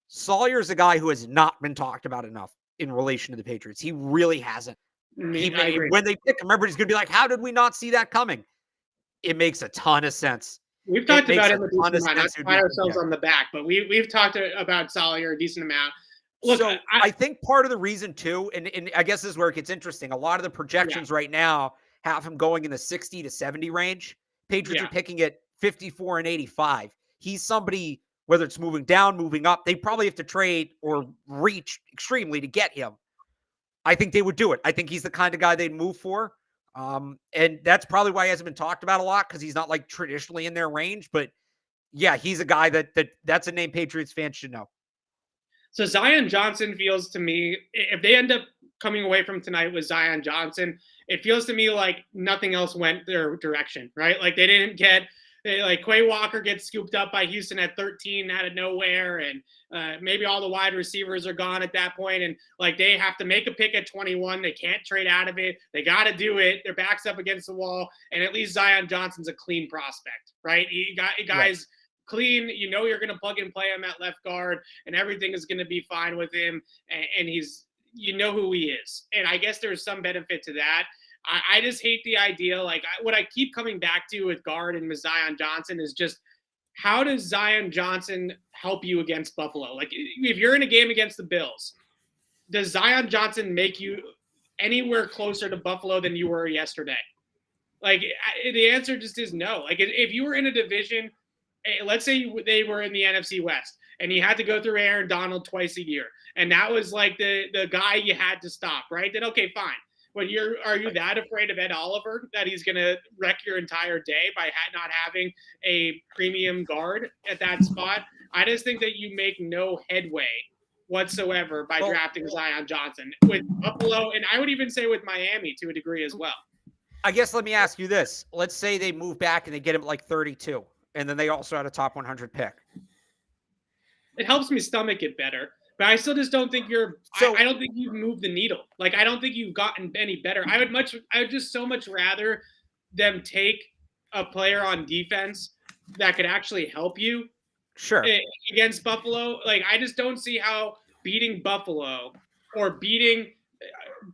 Sawyer is a guy who has not been talked about enough in relation to the Patriots. He really hasn't. When they pick him, everybody's going to be like, how did we not see that coming? It makes a ton of sense. We've talked about him a decent amount. Not to pat ourselves on the back, but we've talked about Sawyer a decent amount. Look, so I think part of the reason too, and I guess this is where it gets interesting. A lot of the projections right now have him going in the 60 to 70 range. Patriots are picking at 54 and 85. He's somebody, whether it's moving down, moving up, they probably have to trade or reach extremely to get him. I think they would do it. I think he's the kind of guy they'd move for. And that's probably why he hasn't been talked about a lot because he's not like traditionally in their range. But yeah, he's a guy that's a name Patriots fans should know. So Zion Johnson feels to me, if they end up coming away from tonight with Zion Johnson, it feels to me like nothing else went their direction, right? Like they didn't get Like Quay Walker gets scooped up by Houston at 13 out of nowhere, and maybe all the wide receivers are gone at that point, and like they have to make a pick at 21. They can't trade out of it. They got to do it. Their back's up against the wall, and at least Zion Johnson's a clean prospect, right? You got guys. Right. Clean, you're going to plug and play him at left guard, and everything is going to be fine with him. And he's, who he is. And I guess there's some benefit to that. I just hate the idea. Like what I keep coming back to with guard and with Zion Johnson is just how does Zion Johnson help you against Buffalo? Like if you're in a game against the Bills, does Zion Johnson make you anywhere closer to Buffalo than you were yesterday? Like the answer just is no. Like if you were in a division, let's say they were in the NFC West and you had to go through Aaron Donald twice a year, and that was like the guy you had to stop, right? Then okay, fine. But are you that afraid of Ed Oliver that he's going to wreck your entire day by not having a premium guard at that spot? I just think that you make no headway whatsoever by drafting Zion Johnson with Buffalo, and I would even say with Miami to a degree as well. I guess let me ask you this. Let's say they move back and they get him at like 32, and then they also had a top 100 pick. It helps me stomach it better. But I still just don't think I don't think you've moved the needle. Like, I don't think you've gotten any better. I would just so much rather them take a player on defense that could actually help you against Buffalo. Like, I just don't see how beating Buffalo or beating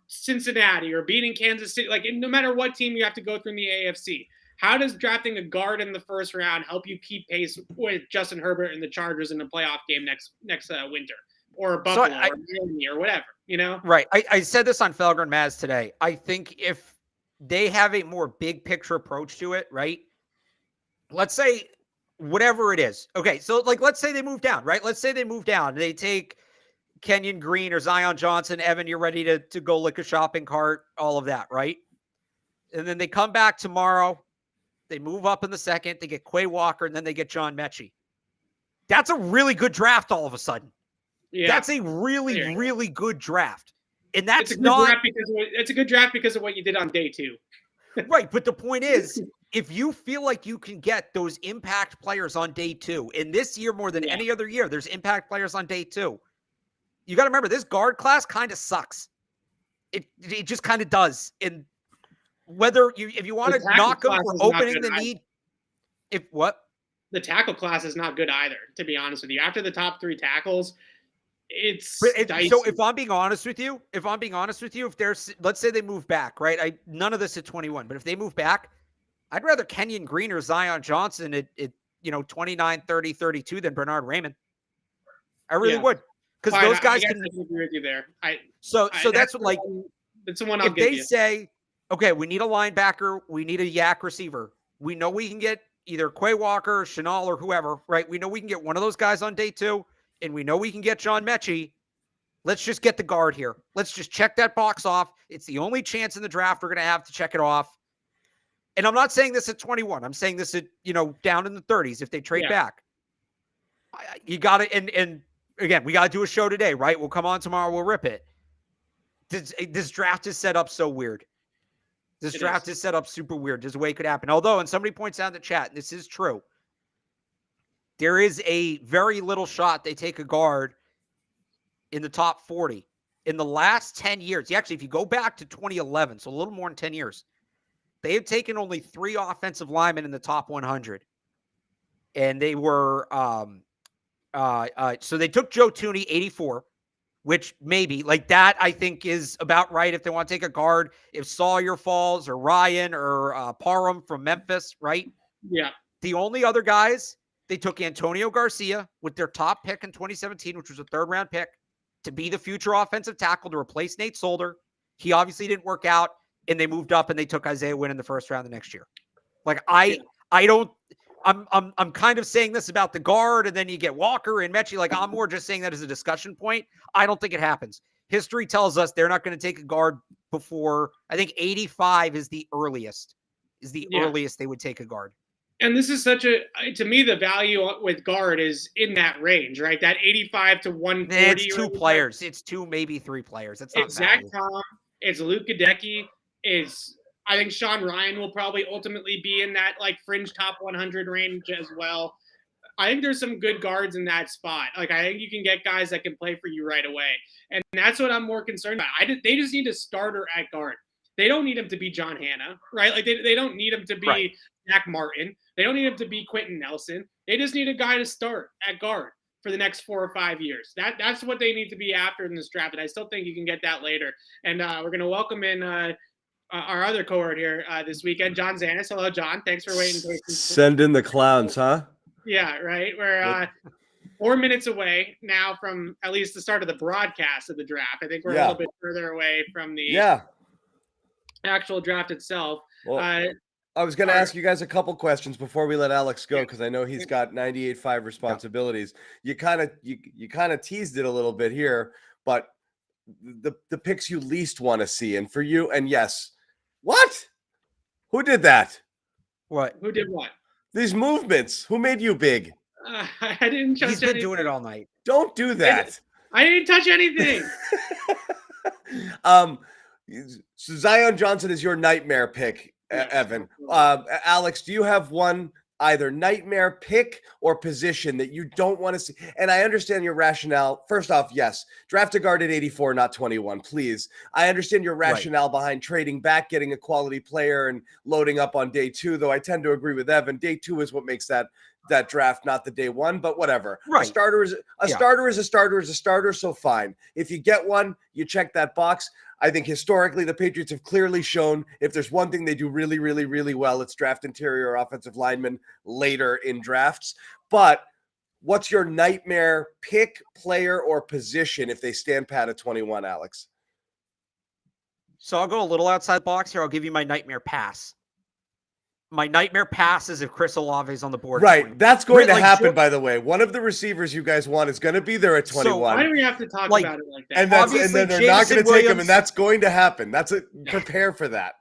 Cincinnati or beating Kansas City, like no matter what team you have to go through in the AFC, how does drafting a guard in the first round help you keep pace with Justin Herbert and the Chargers in the playoff game next winter? Or Buffalo or Miami or whatever, Right. I said this on Felger and Maz today. I think if they have a more big picture approach to it, right? Let's say whatever it is. Okay, so like let's say they move down, right? Let's say they move down. They take Kenyon Green or Zion Johnson. Evan, you're ready to go lick a shopping cart, all of that, right? And then they come back tomorrow. They move up in the second. They get Quay Walker, and then they get John Mechie. That's a really good draft all of a sudden. Yeah. That's a really, really good draft. And that's it's a good draft because of what you did on day 2. Right. But the point is, if you feel like you can get those impact players on day 2, and this year more than any other year, there's impact players on day 2. You got to remember, this guard class kind of sucks. It just kind of does. And whether if you want to knock them for opening the need, the tackle class is not good either, to be honest with you. After the top 3 tackles, so if I'm being honest with you, if there's, let's say they move back, right? None of this at 21, but if they move back, I'd rather Kenyon Green or Zion Johnson at 29, 30, 32 than Bernard Raymond. I really would. Because those guys can agree with you there. So that's what, like, it's the one I'll if give they you. say, okay, we need a linebacker, we need a yak receiver. We know we can get either Quay Walker, Chenal, or whoever, right? We know we can get one of those guys on day 2. And we know we can get John Mechie. Let's just get the guard here. Let's just check that box off. It's the only chance in the draft we're going to have to check it off. And I'm not saying this at 21. I'm saying this at, down in the 30s if they trade back. You got to, and again, we got to do a show today, right? We'll come on tomorrow. We'll rip it. This draft is set up so weird. This draft is set up super weird. There's a way it could happen. Although, and somebody points out in the chat, and this is true, there is a very little shot they take a guard in the top 40. In the last 10 years, actually, if you go back to 2011, so a little more than 10 years, they have taken only 3 offensive linemen in the top 100. And they were, so they took Joe Thuney, 84, which maybe, like that, I think is about right if they want to take a guard. If Sawyer falls or Ryan or Parham from Memphis, right? Yeah. The only other guys, they took Antonio Garcia with their top pick in 2017, which was a 3rd-round pick, to be the future offensive tackle to replace Nate Solder. He obviously didn't work out, and they moved up and they took Isaiah Wynn in the 1st round the next year. Like I'm kind of saying this about the guard, and then you get Walker and Mechie. Like I'm more just saying that as a discussion point. I don't think it happens. History tells us they're not going to take a guard before, I think 85 is the earliest. Earliest they would take a guard. And this is to me, the value with guard is in that range, right? That 85 to 140. It's 2 players. It's 2, maybe 3 players. It's not Zach Tom. It's Luke Gadecki. It's I think Sean Ryan will probably ultimately be in that like fringe top 100 range as well. I think there's some good guards in that spot. Like, I think you can get guys that can play for you right away. And that's what I'm more concerned about. They just need a starter at guard. They don't need him to be John Hanna, right? Like, they don't need him to be Zach Martin. They don't need him to be Quentin Nelson. They just need a guy to start at guard for the next 4 or 5 years. That's what they need to be after in this draft. And I still think you can get that later. And we're going to welcome in our other cohort here this weekend, John Zanis. Hello, John. Thanks for waiting. Send in the clowns, huh? Yeah, right. We're 4 minutes away now from at least the start of the broadcast of the draft. I think we're a little bit further away from the actual draft itself. Well, I was going to ask you guys a couple questions before we let Alex go, because I know he's got 98.5 responsibilities. You kind of teased it a little bit here, but the picks you least want to see, and for you, and yes, what? Who did that? What? Who did what? These movements. Who made you big? I didn't touch He's been anything. doing it all night. Don't do that. I didn't touch anything. So Zion Johnson is your nightmare pick, Evan. Alex, do you have one either nightmare pick or position that you don't want to see? And I understand your rationale. First off, yes, draft a guard at 84, not 21, please. I understand your rationale behind trading back, getting a quality player, and loading up on day 2, though I tend to agree with Evan. Day 2 is what makes that draft, not the day 1, but whatever. A starter is a starter, so fine. If you get one, you check that box. I think historically the Patriots have clearly shown if there's one thing they do really, really, really well, it's draft interior offensive linemen later in drafts. But what's your nightmare pick, player, or position if they stand pat at 21, Alex? So I'll go a little outside the box here. I'll give you my nightmare pass. My nightmare pass is if Chris Olave is on the board. Right. That's going to happen, by the way. One of the receivers you guys want is going to be there at 21. So why do we have to talk about it like that? And then they're not going to take him, and that's going to happen. Prepare for that.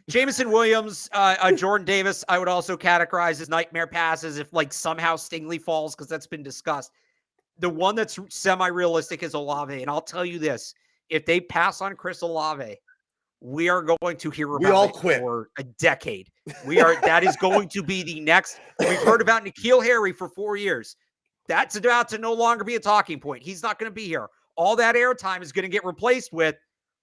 Jameson Williams, Jordan Davis, I would also categorize as nightmare passes if like somehow Stingley falls, because that's been discussed. The one that's semi-realistic is Olave. And I'll tell you this, if they pass on Chris Olave, we are going to hear about it for a decade. That is going to be the next. We've heard about N'Keal Harry for 4 years. That's about to no longer be a talking point. He's not going to be here. All that airtime is going to get replaced with,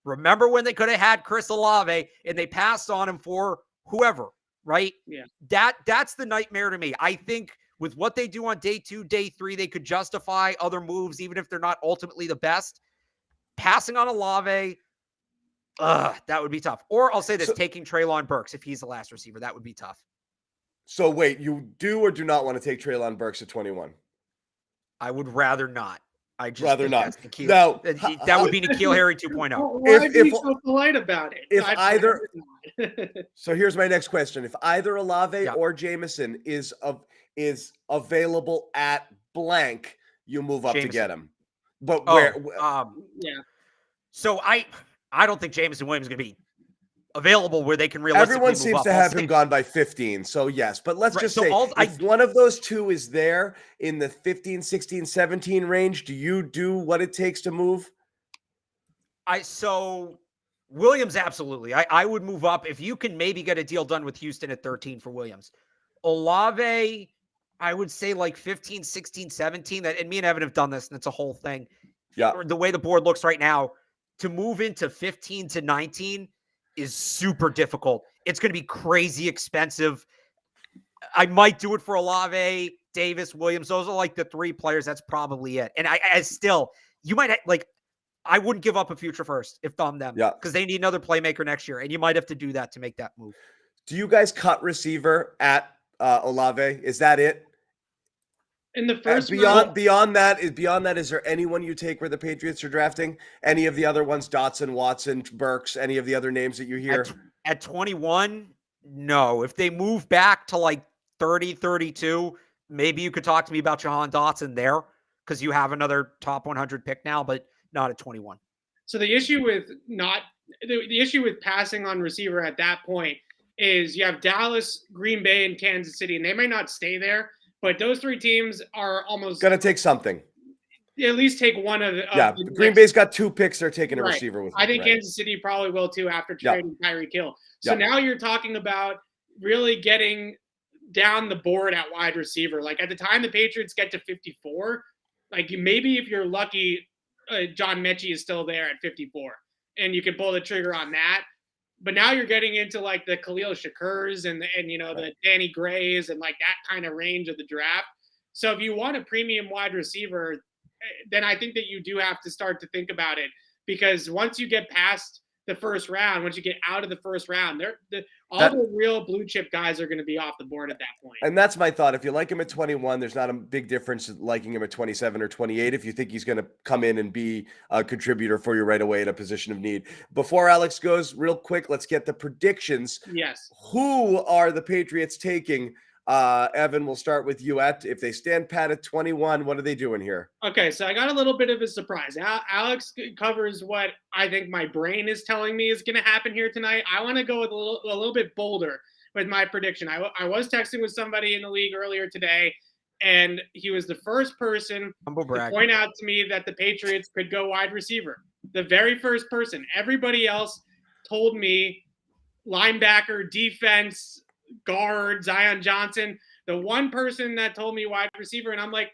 remember when they could have had Chris Olave and they passed on him for whoever, right? Yeah. That's the nightmare to me. I think with what they do on day 2, day 3, they could justify other moves, even if they're not ultimately the best. Passing on Olave, that would be tough. Or I'll say this, taking Treylon Burks if he's the last receiver, that would be tough. So wait, you do or do not want to take Treylon Burks at 21? I would rather not. I just rather not. Now, that would be N'Keal Harry 2.0. Why are you so polite about it? So here's my next question. If either Olave or Jameson is available at blank, you move up to get him. But So I don't think Jameson Williams is going to be available where they can realistically Everyone move seems up. to have him gone by 15. So yes, but let's just say if one of those two is there in the 15, 16, 17 range, do you do what it takes to move? So Williams, absolutely. I would move up if you can maybe get a deal done with Houston at 13 for Williams. Olave, I would say like 15, 16, 17. And me and Evan have done this, and it's a whole thing. Yeah. The way the board looks right now, to move into 15 to 19 is super difficult. It's going to be crazy expensive. I might do it for Olave, Davis, Williams. Those are like the 3 players. That's probably it. And you might I wouldn't give up a future first if I'm them. Yeah. Because they need another playmaker next year. And you might have to do that to make that move. Do you guys cut receiver at Olave? Is that it? In the first beyond that, is there anyone you take where the Patriots are drafting? Any of the other ones, Dotson, Watson, Burks, any of the other names that you hear? At 21, no. If they move back to like 30, 32, maybe you could talk to me about Jahan Dotson there, because you have another top 100 pick now, but not at 21. So the issue with the issue with passing on receiver at that point is you have Dallas, Green Bay, and Kansas City, and they may not stay there. But those 3 teams are almost going to take something. at least take one of the Green Bay's got 2 picks. They're taking a Right. receiver with. I think right. Kansas City probably will too after Yep. trading Tyreek Hill. So Yep. now you're talking about really getting down the board at wide receiver. Like at the time the Patriots get to 54, like maybe if you're lucky, John Mechie is still there at 54, and you can pull the trigger on that. But now you're getting into like the Khalil Shakurs and the Danny Grays and like that kind of range of the draft. So if you want a premium wide receiver, then I think that you do have to start to think about it, because once you get past the first round, once you get out of the first round, all the real blue chip guys are going to be off the board at that point. And that's my thought. If you like him at 21, there's not a big difference liking him at 27 or 28 if you think he's going to come in and be a contributor for you right away in a position of need. Before Alex goes, real quick, let's get the predictions. Yes. Who are the Patriots taking? Evan, we'll start with you. If they stand pat at 21, what are they doing here? Okay, so I got a little bit of a surprise. Alex covers what I think my brain is telling me is going to happen here tonight. I want to go with a little bit bolder with my prediction. I was texting with somebody in the league earlier today, and he was the first person to point out to me that the Patriots could go wide receiver. The very first person. Everybody else told me linebacker, defense, guard, Zion Johnson. The one person that told me wide receiver, and I'm like,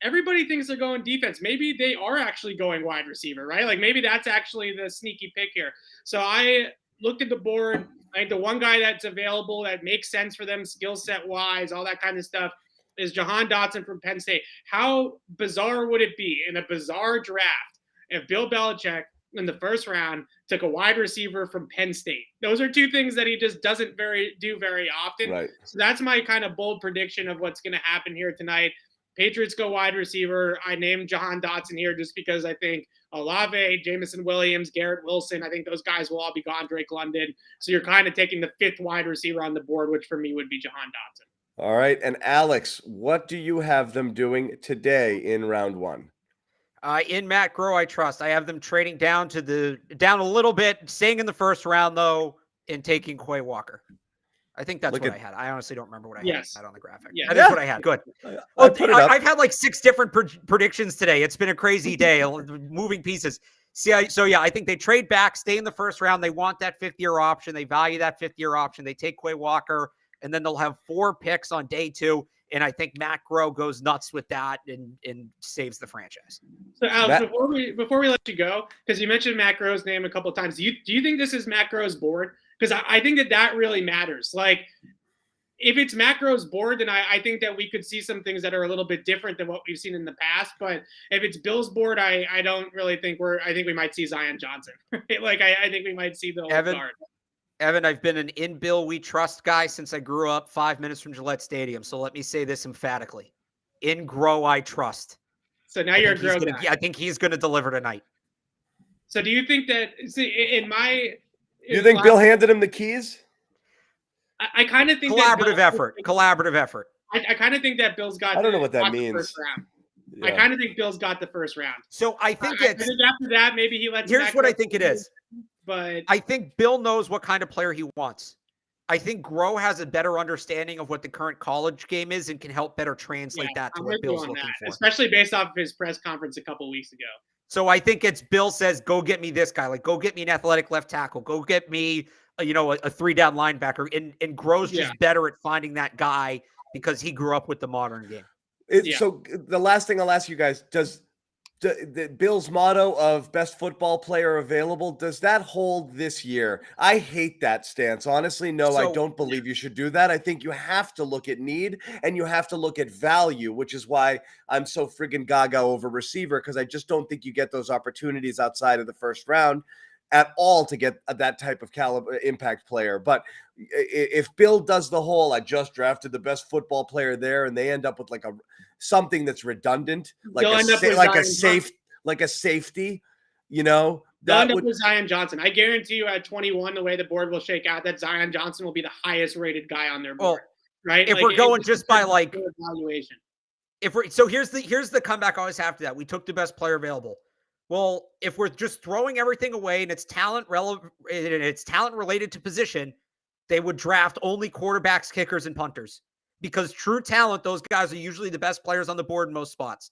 everybody thinks they're going defense. Maybe they are actually going wide receiver, right? Like maybe that's actually the sneaky pick here. So I looked at the board. I think the one guy that's available that makes sense for them skill set wise, all that kind of stuff, is Jahan Dotson from Penn State. How bizarre would it be in a bizarre draft if Bill Belichick in the first round took a wide receiver from Penn State? Those are two things that he just doesn't do very often. Right. So that's my kind of bold prediction of what's going to happen here tonight. Patriots go wide receiver. I named Jahan Dotson here just because I think Olave, Jamison Williams, Garrett Wilson, I think those guys will all be gone, Drake London. So you're kind of taking the 5th wide receiver on the board, which for me would be Jahan Dotson. All right. And Alex, what do you have them doing today in round 1? In Matt Groh, I trust. I have them trading down a little bit, staying in the first round though, and taking Quay Walker. I think that's what I had. I honestly don't remember what I had on the graphic. Yeah. That's what I had. Good. I've had like 6 different predictions today. It's been a crazy day, moving pieces. I think they trade back, stay in the first round. They want that 5th-year option. They value that 5th-year option. They take Quay Walker, and then they'll have 4 picks on day 2. And I think Matt Groh goes nuts with that and saves the franchise. So, Alex, before we let you go, because you mentioned Matt Groh's name a couple of times, do you think this is Matt Groh's board? Because I think that really matters. Like, if it's Matt Groh's board, then I think that we could see some things that are a little bit different than what we've seen in the past. But if it's Bill's board, I don't really think I think we might see Zion Johnson. Like, I think we might see the whole guard. Evan, I've been an in Bill we trust guy since I grew up 5 minutes from Gillette Stadium. So let me say this emphatically. In Groh, I trust. So now you're a Groh guy. I think he's going to deliver tonight. So do you think that, you think Bill handed him the keys? I kind of think collaborative effort. I kind of think that Bill's got. I don't know what that means. First round. Yeah. I kind of think Bill's got the first round. So I think I think after that, maybe he lets. Here's what I think it is. But I think Bill knows what kind of player he wants. I think Groh has a better understanding of what the current college game is and can help better translate that to what Bill's looking for. Especially based off of his press conference a couple of weeks ago. So I think it's Bill says, go get me this guy. Like, go get me an athletic left tackle. Go get me, a 3-down linebacker. And Groh's just better at finding that guy because he grew up with the modern game. So the last thing I'll ask you guys, does Bill's motto of best football player available, does that hold this year? I hate that stance. Honestly, no, I don't believe you should do that. I think you have to look at need and you have to look at value, which is why I'm so friggin' gaga over receiver, because I just don't think you get those opportunities outside of the first round at all to get that type of caliber impact player. But if Bill does the whole, I just drafted the best football player there, and they end up with like something that's redundant, like a safety, They'll end up with Zion Johnson. I guarantee you at 21, the way the board will shake out, that Zion Johnson will be the highest rated guy on their board. Right? If we're going just by like evaluation. So here's the comeback I always have to that. We took the best player available. Well, if we're just throwing everything away and it's talent related to position, they would draft only quarterbacks, kickers, and punters, because true talent, those guys are usually the best players on the board in most spots.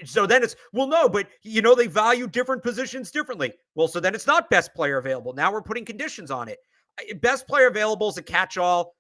So then it's, well, no, but they value different positions differently. Well, so then it's not best player available. Now we're putting conditions on it. Best player available is a catch-all.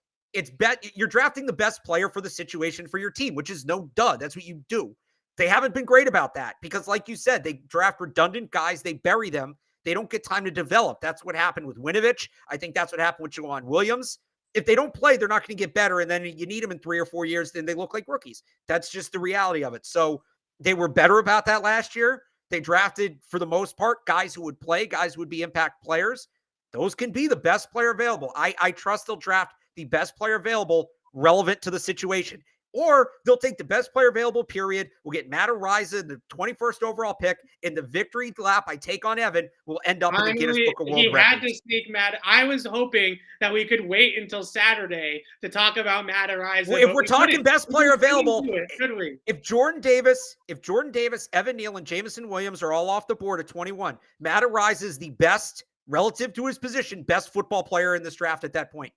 You're drafting the best player for the situation for your team, which is no duh. That's what you do. They haven't been great about that because, like you said, they draft redundant guys. They bury them. They don't get time to develop. That's what happened with Winovich. I think that's what happened with Jawan Williams. If they don't play, they're not going to get better. And then you need them in 3 or 4 years, then they look like rookies. That's just the reality of it. So they were better about that last year. They drafted, for the most part, guys who would play, guys who would be impact players. Those can be the best player available. I trust they'll draft the best player available relevant to the situation. Or they'll take the best player available, period. We'll get Matt Araiza, the 21st overall pick, in the victory lap I take on Evan will end up in the Guinness Book of World Records. He had to sneak Matt. I was hoping that we could wait until Saturday to talk about Matt Araiza. Well, if we're talking best player available, if Jordan Davis, Evan Neal, and Jameson Williams are all off the board at 21, Matt Araiza is the best, relative to his position, best football player in this draft at that point.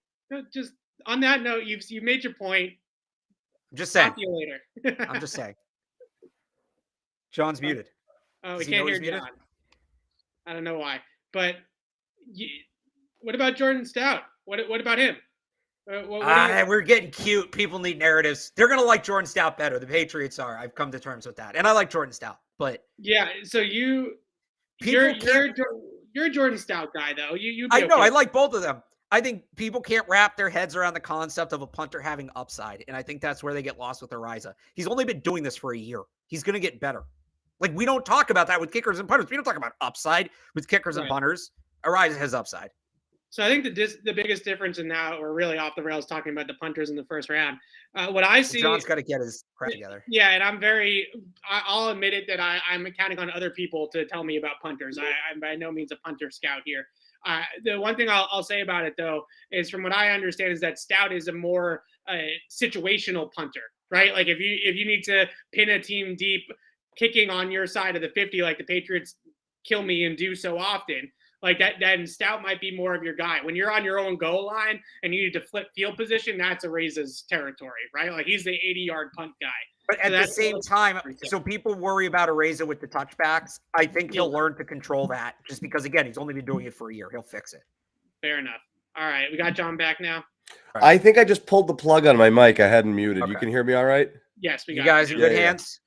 Just on that note, you made your point. I'm just saying. Talk to you later. I'm just saying. John's muted. Oh, we can't hear John. I don't know why. But what about Jordan Stout? What about him? We're getting cute. People need narratives. They're going to like Jordan Stout better. The Patriots are. I've come to terms with that. And I like Jordan Stout. But yeah, so you're a Jordan Stout guy, though. I know. I like both of them. I think people can't wrap their heads around the concept of a punter having upside. And I think that's where they get lost with Araiza. He's only been doing this for a year. He's going to get better. Like, we don't talk about that with kickers and punters. We don't talk about upside with kickers and punters. Araiza has upside. So I think the biggest difference in now, we're really off the rails talking about the punters in the first round. What I see, John's got to get his crap together. Yeah, and I'll admit it that I'm counting on other people to tell me about punters. I'm by no means a punter scout here. The one thing I'll say about it, though, is from what I understand is that Stout is a more situational punter, right? Like if you need to pin a team deep, kicking on your side of the 50, like the Patriots kill me and do so often, like that, then Stout might be more of your guy. When you're on your own goal line and you need to flip field position, that's Araiza's territory, right? Like he's the 80-yard punt guy. But at the same time, so people worry about Araiza with the touchbacks. I think he'll learn to control that just because, again, he's only been doing it for a year. He'll fix it. Fair enough. All right. We got John back now. Right. I think I just pulled the plug on my mic. I hadn't muted. Okay. You can hear me all right? Yes, we got you guys in good hands?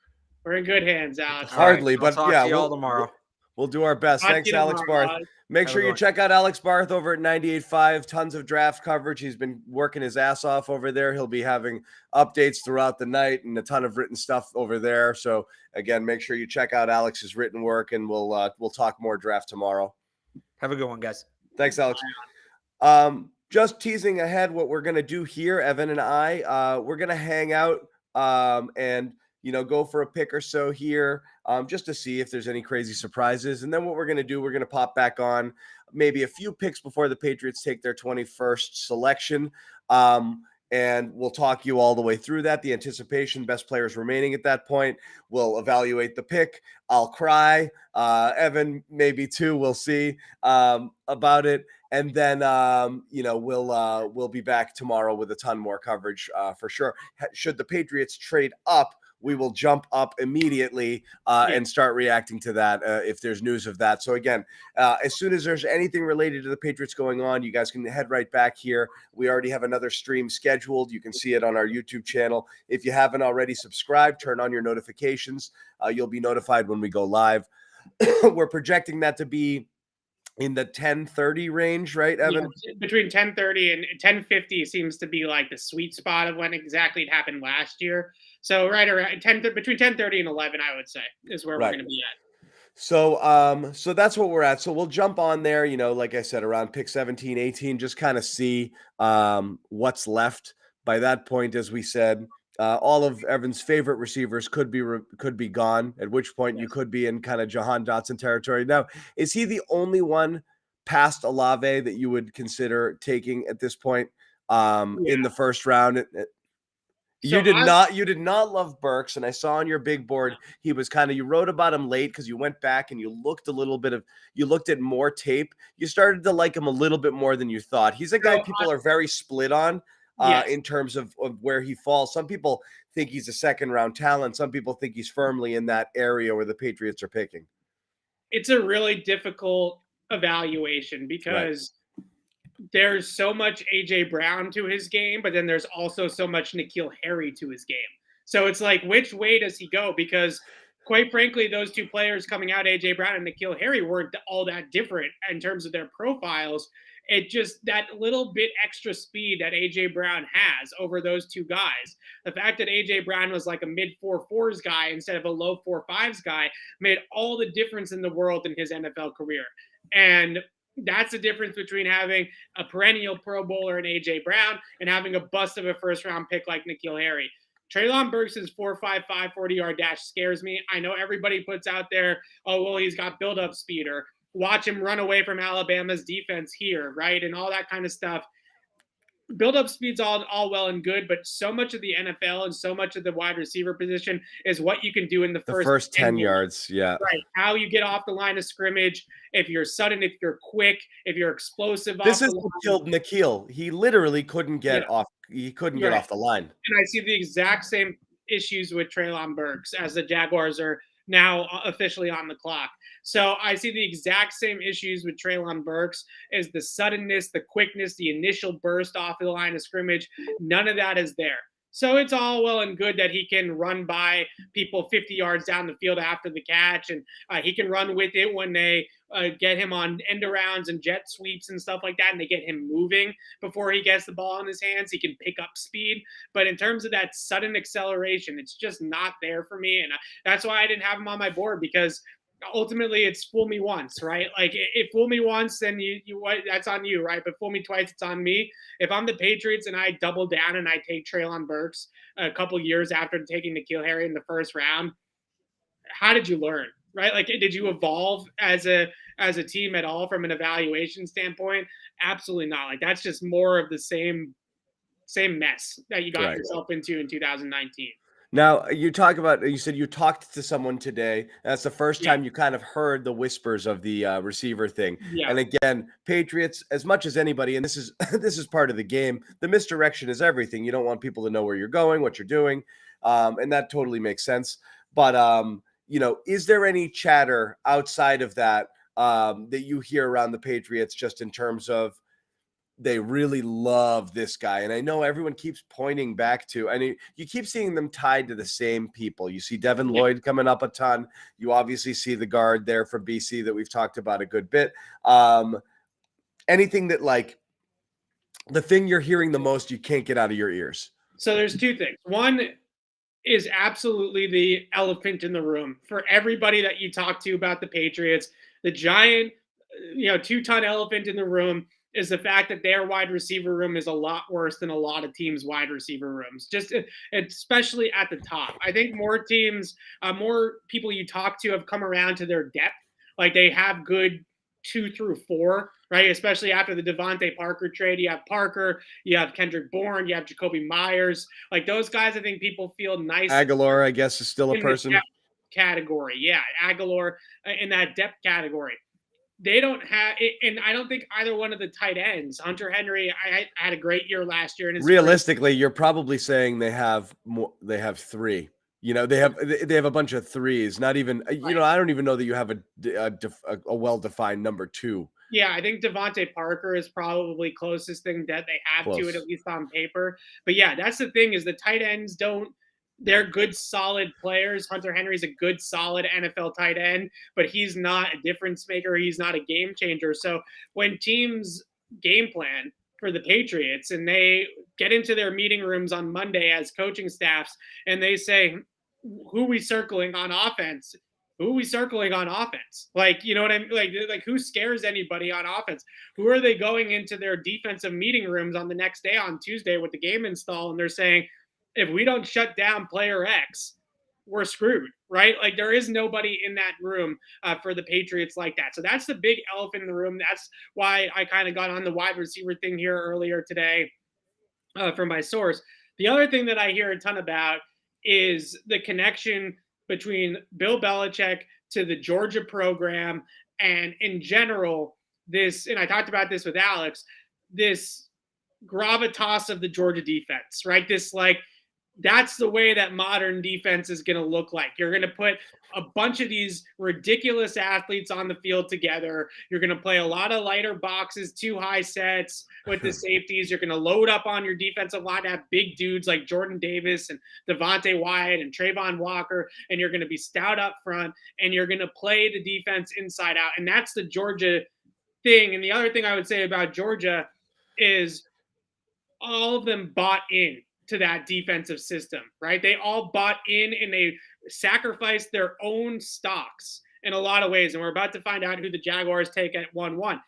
We're in good hands, Alex. Hardly, but yeah. We'll tomorrow. We'll do our best. Thanks, Alex Barth. Make sure you check out Alex Barth over at 98.5. Tons of draft coverage. He's been working his ass off over there. He'll be having updates throughout the night and a ton of written stuff over there. So, again, make sure you check out Alex's written work, and we'll talk more draft tomorrow. Have a good one, guys. Thanks, Alex. Just teasing ahead what we're going to do here, Evan and I. We're going to hang out and go for a pick or so here just to see if there's any crazy surprises. And then what we're going to do, we're going to pop back on maybe a few picks before the Patriots take their 21st selection. And we'll talk you all the way through that, the anticipation, best players remaining at that point. We'll evaluate the pick. I'll cry. Evan, maybe too. We'll see about it. And then, we'll be back tomorrow with a ton more coverage for sure. Should the Patriots trade up, we will jump up immediately and start reacting to that if there's news of that. So again, as soon as there's anything related to the Patriots going on, you guys can head right back here. We already have another stream scheduled. You can see it on our YouTube channel. If you haven't already subscribed, turn on your notifications. You'll be notified when we go live. We're projecting that to be in the 10:30 range, right, Evan? Yeah, between 10:30 and 10:50 seems to be like the sweet spot of when exactly it happened last year. So right around between 10:30 and 11, I would say, is where we're going to be at. So so that's what we're at. So we'll jump on there, like I said, around pick 17, 18, just kind of see what's left. By that point, as we said, all of Evan's favorite receivers could be gone, at which point you could be in kind of Jahan Dotson territory. Now, is he the only one past Olave that you would consider taking at this point in the first round? You did not love Burks, and I saw on your big board he was you wrote about him late because you went back and you looked at more tape. You started to like him a little bit more than you thought. He's a guy people are very split on. Yes. in terms of where he falls. Some people think he's a second-round talent. Some people think he's firmly in that area where the Patriots are picking. It's a really difficult evaluation because there's so much AJ Brown to his game, but then there's also so much N'Keal Harry to his game. So it's like, which way does he go? Because quite frankly, those two players coming out, AJ Brown and N'Keal Harry, weren't all that different in terms of their profiles. It just that little bit extra speed that AJ Brown has over those two guys. The fact that AJ Brown was like a mid 4.4s guy instead of a low 4.5s guy made all the difference in the world in his NFL career. And that's the difference between having a perennial Pro Bowler in AJ Brown and having a bust of a first round pick like N'Keal Harry. Treylon Burks' 4.55 40-yard dash scares me. I know everybody puts out there, oh, well, he's got build-up speed, or watch him run away from Alabama's defense here, right? And all that kind of stuff. Build-up speed's all well and good, but so much of the NFL and so much of the wide receiver position is what you can do in the first 10 yards. Yeah. Right. How you get off the line of scrimmage, if you're sudden, if you're quick, if you're explosive. This is what killed N'Keal. He literally couldn't get off. He couldn't get off the line. And I see the exact same issues with Treylon Burks as the Jaguars are now officially on the clock. So I see the exact same issues with Treylon Burks as the suddenness, the quickness, the initial burst off of the line of scrimmage. None of that is there. So it's all well and good that he can run by people 50 yards down the field after the catch, and he can run with it when they get him on end arounds and jet sweeps and stuff like that, and they get him moving before he gets the ball in his hands. He can pick up speed. But in terms of that sudden acceleration, it's just not there for me. And that's why I didn't have him on my board, because ultimately it's fool me once, right? Like, if fool me once, then you that's on you, right? But fool me twice, it's on me. If I'm the Patriots and I double down and I take Treylon Burks a couple years after taking N'Keal Harry in the first round, how did you learn, right? Like, did you evolve as a team at all from an evaluation standpoint? Absolutely not. Like, that's just more of the same mess that you got yourself into in 2019. Now, you said you talked to someone today. That's the first time you kind of heard the whispers of the receiver thing. Yeah. And again, Patriots, as much as anybody, and this is part of the game, the misdirection is everything. You don't want people to know where you're going, what you're doing. And that totally makes sense. But, is there any chatter outside of that that you hear around the Patriots, just in terms of they really love this guy? And I know everyone keeps pointing back to, you keep seeing them tied to the same people. You see Devin Lloyd coming up a ton. You obviously see the guard there from BC that we've talked about a good bit. Anything that, like, the thing you're hearing the most, you can't get out of your ears? So there's two things. One is absolutely the elephant in the room for everybody that you talk to about the Patriots. The giant, 2-ton elephant in the room is the fact that their wide receiver room is a lot worse than a lot of teams' wide receiver rooms, just especially at the top. I think more teams, more people you talk to have come around to their depth. Like, they have good 2 through 4, right? Especially after the Devontae Parker trade. You have Parker, you have Kendrick Bourne, you have Jacoby Myers. Like, those guys, I think people feel nice. Aguilar, I guess, is still a person. Category. Yeah, Aguilar in that depth category. They don't have, and I don't think either one of the tight ends, Hunter Henry, I had a great year last year. And realistically, you're probably saying they have 3. They have a bunch of 3s. Not even, I don't even know that you have a well-defined number 2. Yeah, I think Devontae Parker is probably closest thing that they have to it, at least on paper. But yeah, that's the thing, is the tight ends they're good, solid players. Hunter Henry's a good, solid NFL tight end, but he's not a difference maker. He's not a game changer. So when teams game plan for the Patriots and they get into their meeting rooms on Monday as coaching staffs and they say, who are we circling on offense? Who are we circling on offense? Like, you know what I mean? Like who scares anybody on offense? Who are they going into their defensive meeting rooms on the next day on Tuesday with the game install, and they're saying, if we don't shut down player X, we're screwed, right? Like, there is nobody in that room for the Patriots like that. So that's the big elephant in the room. That's why I kind of got on the wide receiver thing here earlier today from my source. The other thing that I hear a ton about is the connection between Bill Belichick to the Georgia program and, in general, this, and I talked about this with Alex, this gravitas of the Georgia defense, right? This like that's the way that modern defense is going to look like. You're going to put a bunch of these ridiculous athletes on the field together. You're going to play a lot of lighter boxes, 2 high sets with the safeties. You're going to load up on your defensive line, have big dudes like Jordan Davis and Devontae Wyatt and Trayvon Walker, and you're going to be stout up front, and you're going to play the defense inside out. And that's the Georgia thing. And the other thing I would say about Georgia is all of them bought in to that defensive system, right? They all bought in and they sacrificed their own stocks in a lot of ways. And we're about to find out who the Jaguars take at 1-1.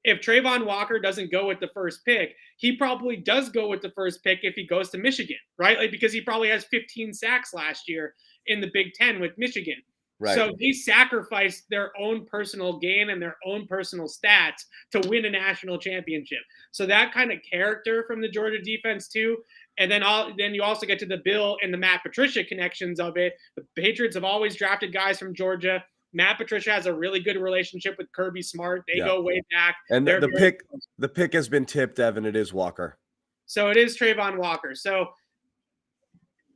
If Trayvon Walker doesn't go with the first pick, he probably does go with the first pick if he goes to Michigan, right? Like, because he probably has 15 sacks last year in the Big Ten with Michigan. Right. So they sacrificed their own personal gain and their own personal stats to win a national championship. So that kind of character from the Georgia defense too. And then you also get to the Bill and the Matt Patricia connections of it. The Patriots have always drafted guys from Georgia. Matt Patricia has a really good relationship with Kirby Smart. They go way back. And the pick has been tipped, Evan. It is Walker. So it is Trayvon Walker. So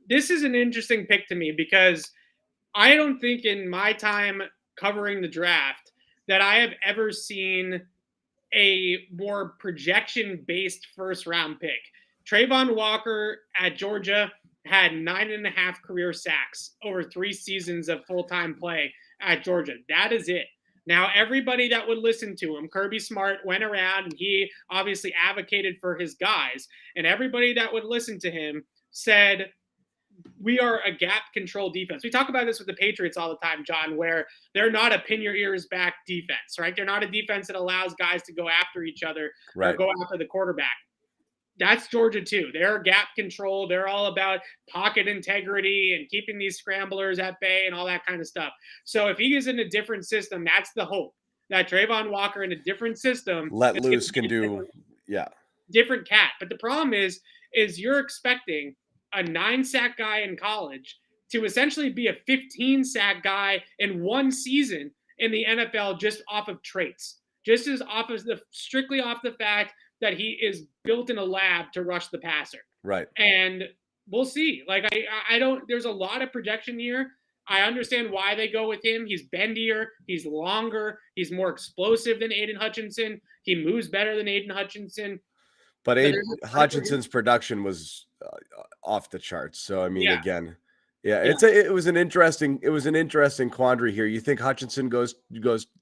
this is an interesting pick to me because I don't think in my time covering the draft that I have ever seen a more projection-based first-round pick. Trayvon Walker at Georgia had 9.5 career sacks over 3 seasons of full-time play at Georgia. That is it. Now, everybody that would listen to him, Kirby Smart went around and he obviously advocated for his guys. And everybody that would listen to him said, we are a gap control defense. We talk about this with the Patriots all the time, John, where they're not a pin your ears back defense, right? They're not a defense that allows guys to go after each other or go after the quarterback. That's Georgia too. They're gap control. They're all about pocket integrity and keeping these scramblers at bay and all that kind of stuff. So if he is in a different system, that's the hope. That Trayvon Walker in a different system let loose can do, different cat. But the problem is you're expecting a 9-sack guy in college to essentially be a 15-sack guy in one season in the NFL just off of traits, just as off of strictly off the fact that he is built in a lab to rush the passer. Right. And we'll see. Like, I don't, there's a lot of projection here. I understand why they go with him. He's bendier. He's longer. He's more explosive than Aiden Hutchinson. He moves better than Aiden Hutchinson. But Hutchinson's production was off the charts. So, I mean, again, it was an interesting quandary here. You think Hutchinson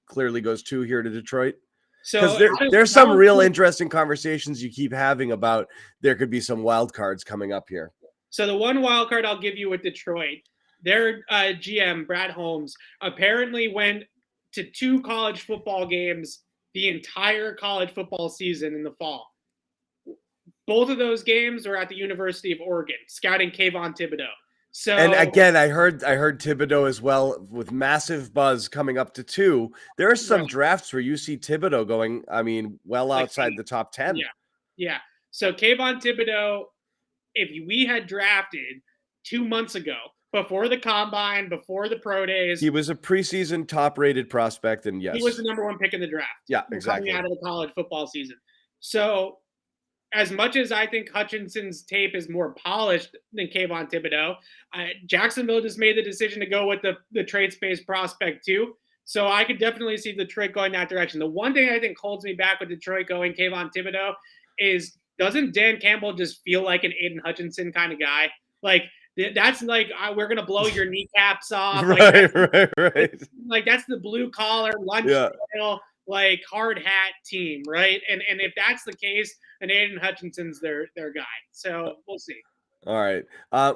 clearly goes 2 here to Detroit? So there's some real interesting conversations you keep having about there could be some wild cards coming up here. So the one wild card I'll give you with Detroit, their GM, Brad Holmes, apparently went to 2 college football games the entire college football season in the fall. Both of those games were at the University of Oregon, scouting Kayvon Thibodeau. So, and again, I heard Thibodeau as well with massive buzz coming up to 2. There are some drafts where you see Thibodeau going, I mean, well outside the top 10. Yeah. So Kayvon Thibodeau, if we had drafted 2 months ago, before the combine, before the pro days, he was a preseason top-rated prospect, and yes, he was the number 1 pick in the draft. Yeah, exactly. Coming out of the college football season. So, as much as I think Hutchinson's tape is more polished than Kayvon Thibodeau, Jacksonville just made the decision to go with the trade-based prospect too. So I could definitely see Detroit going that direction. The one thing I think holds me back with Detroit going Kayvon Thibodeau is, doesn't Dan Campbell just feel like an Aiden Hutchinson kind of guy? Like, that's like, we're going to blow your kneecaps off. Right. Like, that's the blue-collar, lunch-meal, like, hard hat team, right? And if that's the case, then Aiden Hutchinson's their guy. So we'll see. All right.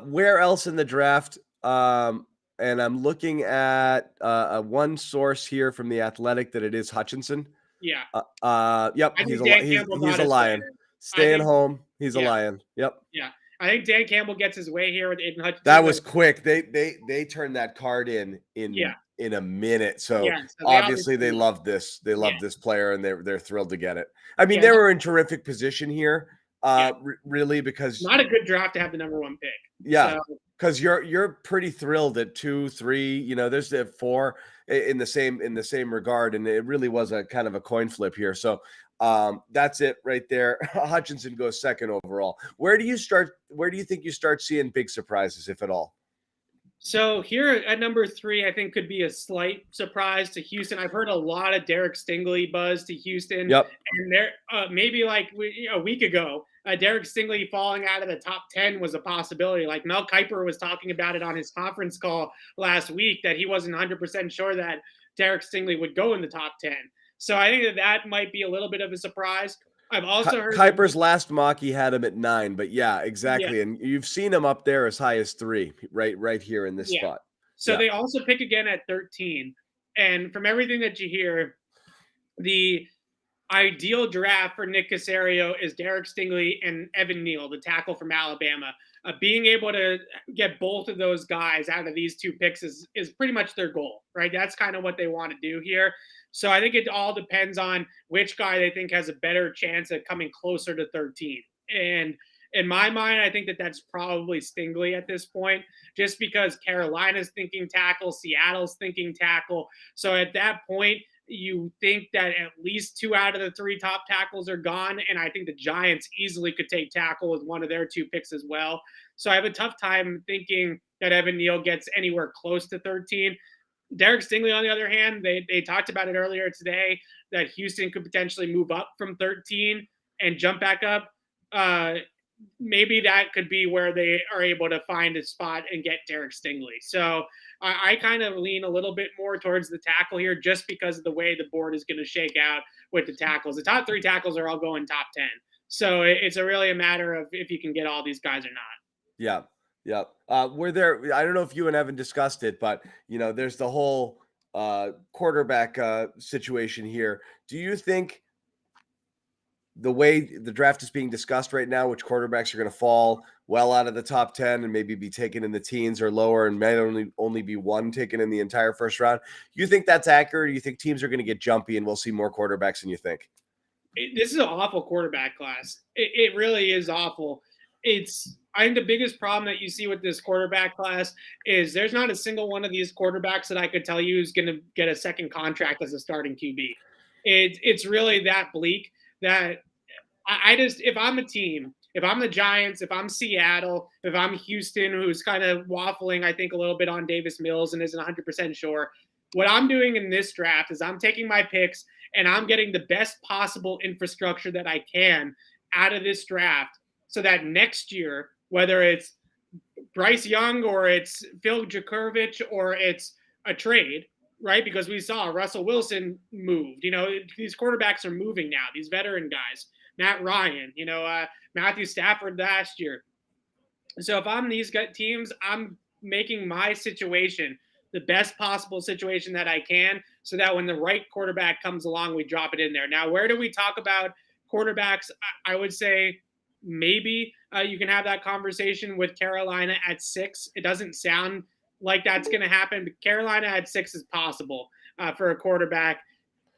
Where else in the draft? And I'm looking at one source here from The Athletic that it is Hutchinson. Yeah. Yep. He's a Lion. Staying home. He's a Lion. Yep. Yeah. I think Dan Campbell gets his way here with Aiden Hutchinson. That was quick. They turned that card in a minute. So obviously they love this. They love this player, and they're thrilled to get it. I mean, they were in terrific position here, really, because not a good draft to have the number 1 pick. Yeah, because you're pretty thrilled at 2, 3. You know, there's the 4 in the same regard, and it really was a kind of a coin flip here. So That's it right there. Hutchinson goes second overall. Where do you start? Where do you think you start seeing big surprises, if at all? So here at number 3, I think could be a slight surprise to Houston. I've heard a lot of Derek Stingley buzz to Houston, Yep. and there maybe like a week ago, Derek Stingley falling out of the top 10 was a possibility. Like Mel Kiper was talking about it on his conference call last week that he wasn't 100% sure that Derek Stingley would go in the top 10. So I think that might be a little bit of a surprise. I've also heard Kuiper's last mock, he had him at 9, but yeah, exactly. Yeah. And you've seen him up there as high as 3, right here in this spot. So Yeah. they also pick again at 13. And from everything that you hear, the ideal draft for Nick Caserio is Derek Stingley and Evan Neal, the tackle from Alabama. Being able to get both of those guys out of these 2 picks is pretty much their goal, right? That's kind of what they want to do here. So I think it all depends on which guy they think has a better chance at coming closer to 13. And in my mind, I think that that's probably Stingley at this point, just because Carolina's thinking tackle, Seattle's thinking tackle. So at that point, you think that at least 2 out of the 3 top tackles are gone. And I think the Giants easily could take tackle with one of their 2 picks as well. So I have a tough time thinking that Evan Neal gets anywhere close to 13. Derek Stingley, on the other hand, they talked about it earlier today that Houston could potentially move up from 13 and jump back up. Maybe that could be where they are able to find a spot and get Derek Stingley. So I kind of lean a little bit more towards the tackle here just because of the way the board is going to shake out with the tackles. The top 3 tackles are all going top 10. So it's really a matter of if you can get all these guys or not. Yeah. Yeah. Were there, I don't know if you and Evan discussed it, but there's the whole quarterback situation here. Do you think the way the draft is being discussed right now, which quarterbacks are going to fall well out of the top 10 and maybe be taken in the teens or lower and may only be 1 taken in the entire first round, you think that's accurate? Or do you think teams are going to get jumpy and we'll see more quarterbacks than you think? This is an awful quarterback class. It really is awful. I think the biggest problem that you see with this quarterback class is there's not a single one of these quarterbacks that I could tell you is going to get a second contract as a starting QB. It's really that bleak that I just, if I'm a team, if I'm the Giants, if I'm Seattle, if I'm Houston, who's kind of waffling, I think, a little bit on Davis Mills and isn't 100% sure, what I'm doing in this draft is I'm taking my picks and I'm getting the best possible infrastructure that I can out of this draft so that next year, whether it's Bryce Young or it's Phil Jakovich or it's a trade, right? Because we saw Russell Wilson moved. These quarterbacks are moving now, these veteran guys. Matt Ryan, Matthew Stafford last year. So if I'm these teams, I'm making my situation the best possible situation that I can so that when the right quarterback comes along, we drop it in there. Now, where do we talk about quarterbacks? I would say maybe you can have that conversation with Carolina at 6. It doesn't sound like that's going to happen, but Carolina at 6 is possible for a quarterback.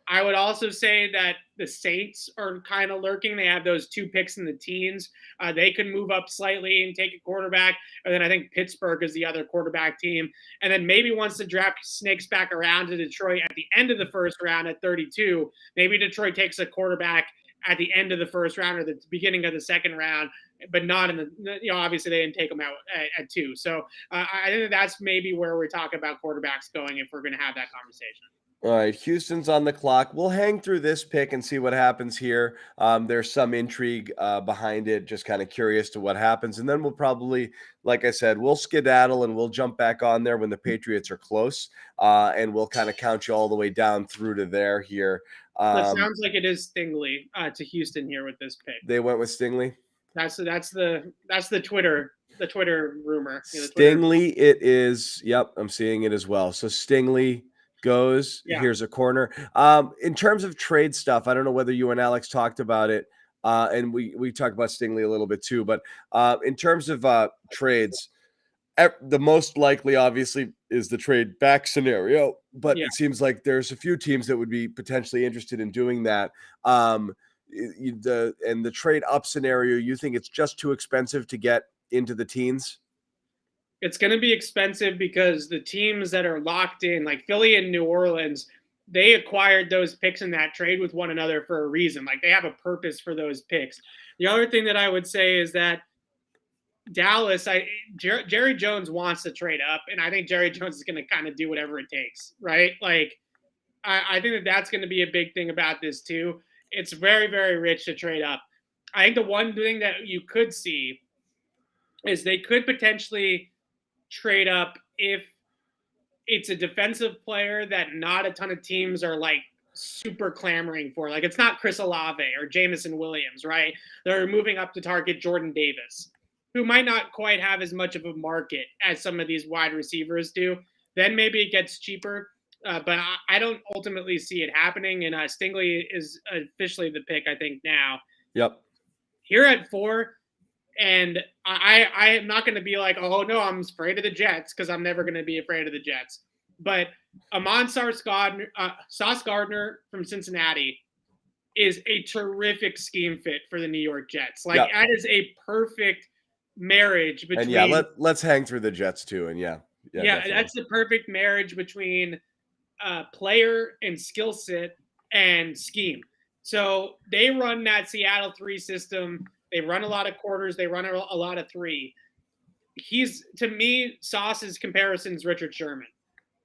I would also say that the Saints are kind of lurking. They have those 2 picks in the teens. They could move up slightly and take a quarterback. And then I think Pittsburgh is the other quarterback team. And then maybe once the draft snakes back around to Detroit at the end of the first round at 32, maybe Detroit takes a quarterback at the end of the first round or the beginning of the second round, but not in the, obviously they didn't take them out at 2. So I think that's maybe where we're talking about quarterbacks going if we're going to have that conversation. All right, Houston's on the clock. We'll hang through this pick and see what happens here. There's some intrigue behind it, just kind of curious to what happens. And then we'll probably, like I said, we'll skedaddle and we'll jump back on there when the Patriots are close. And we'll kind of count you all the way down through to there here. It sounds like it is Stingley to Houston here with this pick. They went with Stingley? That's the Twitter rumor. Stingley, it is. Yep, I'm seeing it as well. So Stingley goes. Yeah. Here's a corner. In terms of trade stuff, I don't know whether you and Alex talked about it, and we talked about Stingley a little bit too. But in terms of trades, the most likely, obviously, is the trade back scenario. But It seems like there's a few teams that would be potentially interested in doing that. The trade up scenario, you think it's just too expensive to get into the teens? It's going to be expensive because the teams that are locked in, like Philly and New Orleans, they acquired those picks in that trade with one another for a reason. Like they have a purpose for those picks. The other thing that I would say is that Dallas, Jerry Jones wants to trade up, and I think Jerry Jones is going to kind of do whatever it takes, right? Like I think that that's going to be a big thing about this too. It's very, very rich to trade up. I think the one thing that you could see is they could potentially trade up if it's a defensive player that not a ton of teams are like super clamoring for. Like it's not Chris Olave or Jamison Williams, right? They're moving up to target Jordan Davis, who might not quite have as much of a market as some of these wide receivers do. Then maybe it gets cheaper. But I don't ultimately see it happening. And Stingley is officially the pick, I think, now. Yep. Here at 4, and I am not going to be like, oh, no, I'm afraid of the Jets, because I'm never going to be afraid of the Jets. But Sauce Gardner from Cincinnati is a terrific scheme fit for the New York Jets. Like, that is a perfect marriage between. And let's hang through the Jets too. And yeah, that's the perfect marriage between player and skill set and scheme. So they run that Seattle 3 system. They run a lot of quarters. They run a lot of 3. He's, to me, Sauce's comparison is Richard Sherman.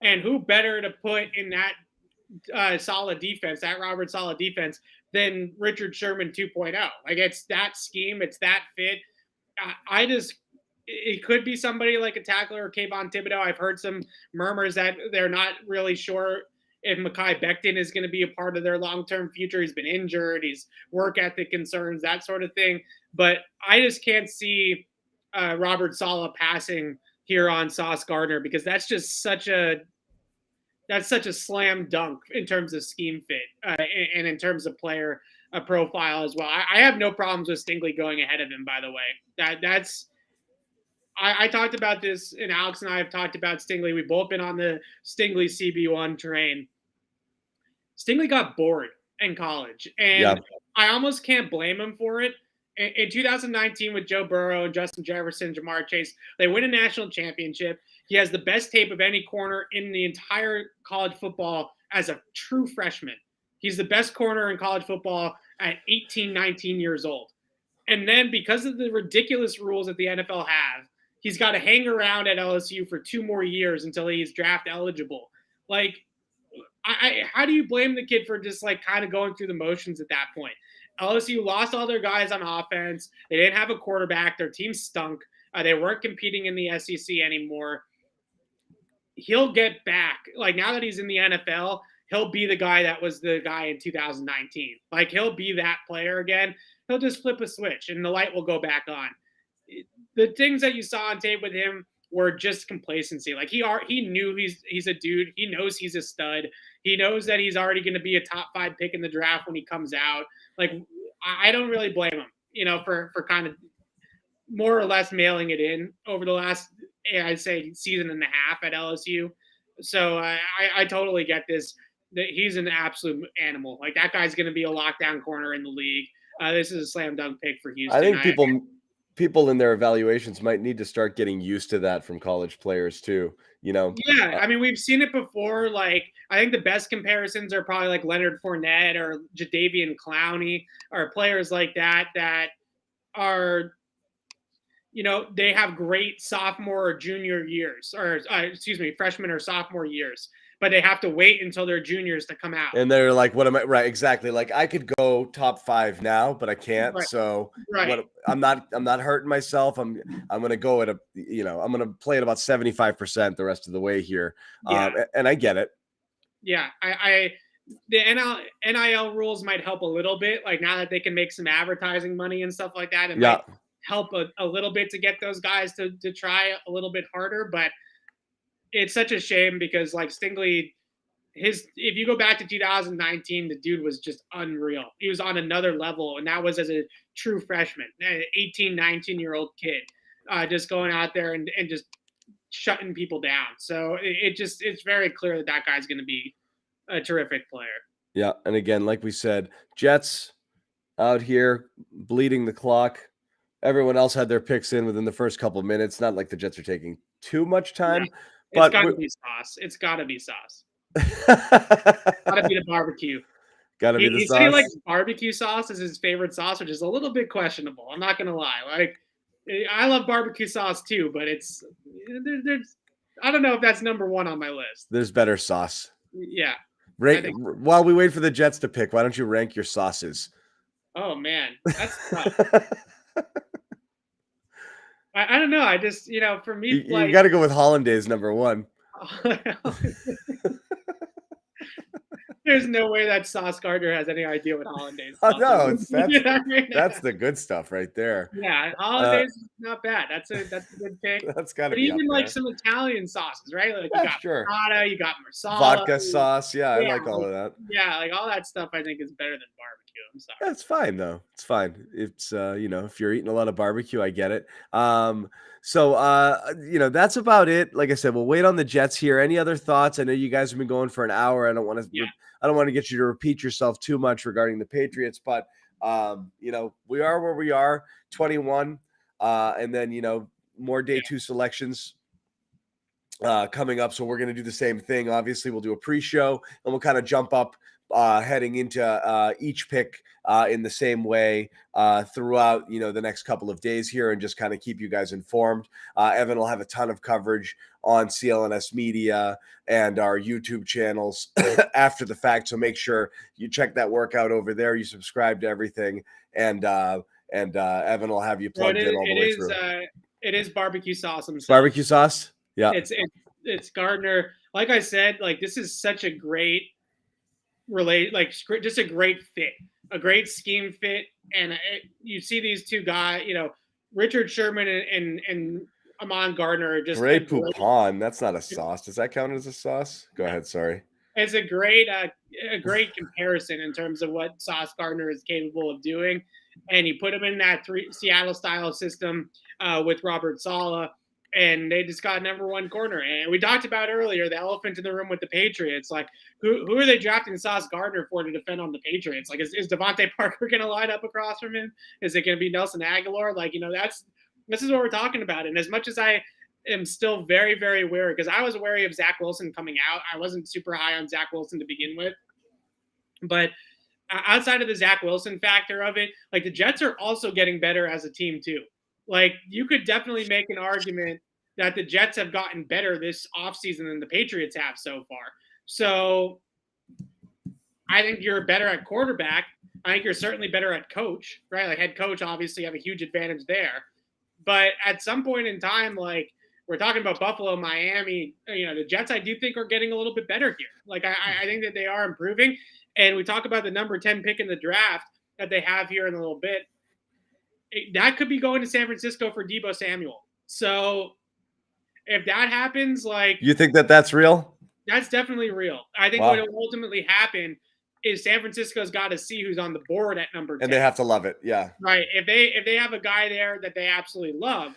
And who better to put in that solid defense, that Robert Saleh defense, than Richard Sherman 2.0? Like, it's that scheme. It's that fit. It could be somebody like a tackler or Kayvon Thibodeau. I've heard some murmurs that they're not really sure if Mekhi Becton is going to be a part of their long-term future. He's been injured. He's work ethic concerns, that sort of thing. But I just can't see Robert Saleh passing here on Sauce Gardner, because that's just such a slam dunk in terms of scheme fit and in terms of player profile as well. I have no problems with Stingley going ahead of him, by the way. I talked about this, and Alex and I have talked about Stingley. We've both been on the Stingley CB1 train. Stingley got bored in college, and I almost can't blame him for it. In 2019 with Joe Burrow and Justin Jefferson, Jamar Chase, they win a national championship. He has the best tape of any corner in the entire college football as a true freshman. He's the best corner in college football at 18, 19 years old. And then because of the ridiculous rules that the NFL have, he's got to hang around at LSU for 2 more years until he's draft eligible. Like, how do you blame the kid for just like kind of going through the motions at that point? LSU lost all their guys on offense. They didn't have a quarterback. Their team stunk. They weren't competing in the SEC anymore. He'll get back. Like, now that he's in the NFL, he'll be the guy that was the guy in 2019. Like, he'll be that player again. He'll just flip a switch and the light will go back on. The things that you saw on tape with him were just complacency. Like, he knew he's a dude. He knows he's a stud. He knows that he's already going to be a top 5 pick in the draft when he comes out. Like, I don't really blame him, for kind of more or less mailing it in over the last, I'd say, season and a half at LSU. So I totally get this. He's an absolute animal. Like, that guy's going to be a lockdown corner in the league. This is a slam dunk pick for Houston. I think people in their evaluations might need to start getting used to that from college players too. Yeah, I mean, we've seen it before. Like, I think the best comparisons are probably like Leonard Fournette or Jadeveon Clowney or players like that are, they have great sophomore or junior years, or freshman or sophomore years, but they have to wait until they're juniors to come out. And they're like, what am I? Right. Exactly. Like, I could go top 5 now, but I can't. Right. So I'm not hurting myself. I'm going to go at I'm going to play at about 75% the rest of the way here. Yeah. And I get it. Yeah. The NIL rules might help a little bit. Like, now that they can make some advertising money and stuff like that, it might help a little bit to get those guys to try a little bit harder. But it's such a shame because, like, Stingley, if you go back to 2019, the dude was just unreal. He was on another level, and that was as a true freshman, an 18, 19-year-old kid, just going out there and just shutting people down. So it's very clear that guy's going to be a terrific player. Yeah, and again, like we said, Jets out here bleeding the clock. Everyone else had their picks in within the first couple of minutes. Not like the Jets are taking too much time. Yeah. It's got to be Sauce. It's got to be Sauce. Gotta be the barbecue. Gotta be the He said he sauce. likes barbecue sauce as his favorite sauce, which is a little bit questionable. I'm not gonna lie. Like, I love barbecue sauce too, but it's there's I don't know if that's number one on my list. There's better sauce. Yeah, I Rank, think. while we wait for the Jets to pick, why don't you rank your sauces? Oh man, that's tough. I don't know. I just for me You got to go with Hollandaise number one. There's no way that Sauce Gardner has any idea what hollandaise Oh, sauce no, is. that's the good stuff right there. Yeah, hollandaise is not bad. That's a good pick. That's got to But be up even like there. some Italian sauces, right? Like Yeah, you got sure. ricotta, you got marsala, Vodka sauce. Yeah, I yeah, like all of that. Yeah, like all that stuff I think is better than barbecue. I'm sorry. That's fine though. It's fine. It's if you're eating a lot of barbecue, I get it. That's about it. Like I said, we'll wait on the Jets here. Any other thoughts? I know you guys have been going for an hour. I don't want to get you to repeat yourself too much regarding the Patriots, but we are where we are, 21. And then more day 2 selections coming up. So we're going to do the same thing. Obviously, we'll do a pre-show and we'll kind of jump up heading into each pick in the same way throughout the next couple of days here, and just kind of keep you guys informed. Evan will have a ton of coverage on CLNS Media and our YouTube channels after the fact, so make sure you check that workout over there. You subscribe to everything, and Evan will have you plugged in all the way through. It is barbecue sauce himself. Barbecue sauce. Yeah, it's Gardner. Like I said, like this is such a great just a great fit, a great scheme fit, and you see these two guys, Richard Sherman and Amon Gardner are just great poupon. That's not a sauce. Does that count as a sauce? Go ahead. Sorry. It's a great comparison in terms of what Sauce Gardner is capable of doing, and you put him in that Seattle style system with Robert Saleh. And they just got number one corner. And we talked about earlier the elephant in the room with the Patriots. Like, who are they drafting Sauce Gardner for to defend on the Patriots? Like, is Devontae Parker going to line up across from him? Is it going to be Nelson Aguilar? Like, this is what we're talking about. And as much as I am still very, very wary, because I was wary of Zach Wilson coming out. I wasn't super high on Zach Wilson to begin with. But outside of the Zach Wilson factor of it, like the Jets are also getting better as a team too. Like, you could definitely make an argument that the Jets have gotten better this offseason than the Patriots have so far. So I think you're better at quarterback. I think you're certainly better at coach, right? Like head coach, obviously have a huge advantage there. But at some point in time, like we're talking about Buffalo, Miami, the Jets I do think are getting a little bit better here. Like I think that they are improving. And we talk about the number 10 pick in the draft that they have here in a little bit. That could be going to San Francisco for Deebo Samuel. So if that happens, like you think that's real? That's definitely real. I think what will ultimately happen is San Francisco's got to see who's on the board at number 10. And they have to love it. Yeah. Right. If they have a guy there that they absolutely love,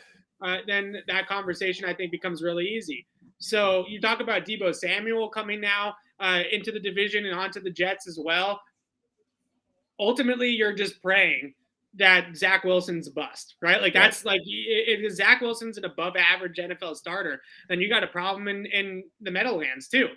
then that conversation I think becomes really easy. So you talk about Deebo Samuel coming now into the division and onto the Jets as well. Ultimately, you're just praying that Zach Wilson's bust, right? Like that's like if Zach Wilson's an above average NFL starter, then you got a problem in the Meadowlands too.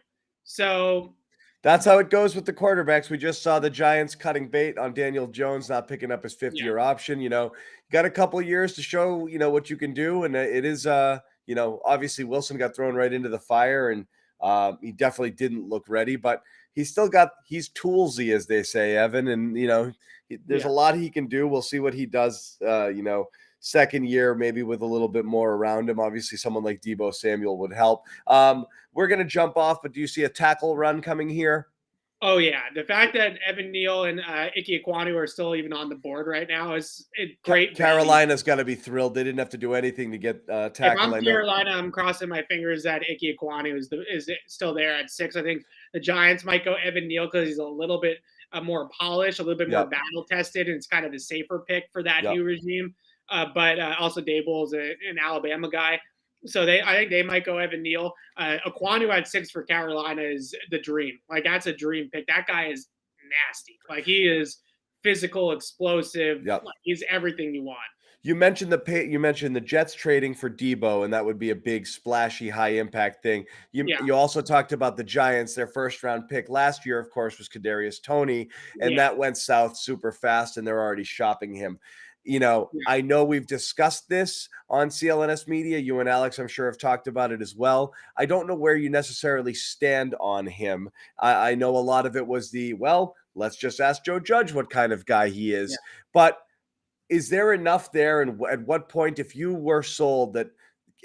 So that's how it goes with the quarterbacks. We just saw the Giants cutting bait on Daniel Jones, not picking up his 5th-year option. You got a couple of years to show, what you can do. And it is, obviously Wilson got thrown right into the fire and he definitely didn't look ready, but he's toolsy, as they say, Evan. And, there's a lot he can do. We'll see what he does, second year, maybe with a little bit more around him. Obviously, someone like Deebo Samuel would help. We're going to jump off, but do you see a tackle run coming here? Oh, yeah. The fact that Evan Neal and Ike Ekwonu are still even on the board right now is great. Carolina's got to be thrilled. They didn't have to do anything to get tackle. If I'm Carolina, I'm crossing my fingers that Ike Ekwonu is still there at 6. I think the Giants might go Evan Neal because he's a little bit more polished, a little bit more battle tested, and it's kind of the safer pick for that new regime. But also Dable is an Alabama guy. So I think they might go Evan Neal. Ekwonu at 6 for Carolina is the dream. Like that's a dream pick. That guy is nasty. Like he is physical, explosive. Yep. Like, he's everything you want. You mentioned the Jets trading for Debo, and that would be a big, splashy, high impact thing. You also talked about the Giants. Their first round pick last year, of course, was Kadarius Toney, and that went south super fast, and they're already shopping him. I know we've discussed this on CLNS Media. You and Alex, I'm sure, have talked about it as well. I don't know where you necessarily stand on him. I know a lot of it was let's just ask Joe Judge what kind of guy he is. But is there enough there? And at what point, if you were sold that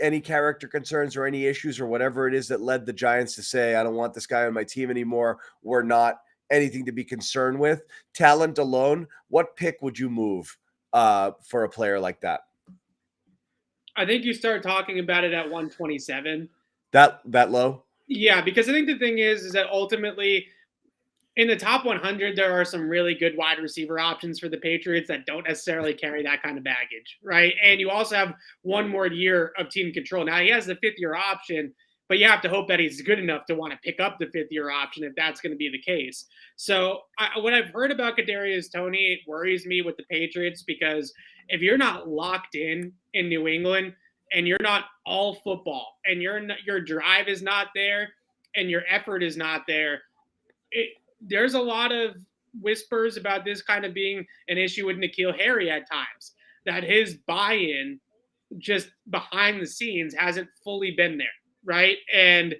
any character concerns or any issues or whatever it is that led the Giants to say, I don't want this guy on my team anymore, we're not anything to be concerned with, talent alone, what pick would you move for a player like that? I think you start talking about it at 127. That low? Yeah, because I think the thing is that ultimately in the top 100, there are some really good wide receiver options for the Patriots that don't necessarily carry that kind of baggage, right? And you also have one more year of team control. Now, he has the fifth-year option, but you have to hope that he's good enough to want to pick up the fifth-year option if that's going to be the case. So what I've heard about Kadarius Toney, it worries me with the Patriots because if you're not locked in New England and you're not all football and your drive is not there and your effort is not there, there's a lot of whispers about this kind of being an issue with N'Keal Harry at times, that his buy-in just behind the scenes hasn't fully been there, right? And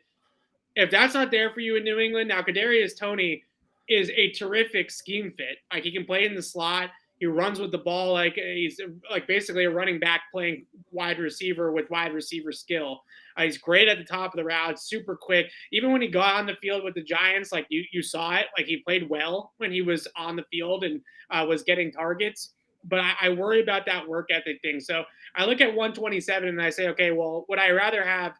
if that's not there for you in New England, now Kadarius Toney is a terrific scheme fit. Like, he can play in the slot. He runs with the ball like he's like basically a running back playing wide receiver with wide receiver skill. He's great at the top of the route, super quick. Even when he got on the field with the Giants, like you saw it, like he played well when he was on the field and was getting targets. But I worry about that work ethic thing. So I look at 127 and I say, okay, well, would I rather have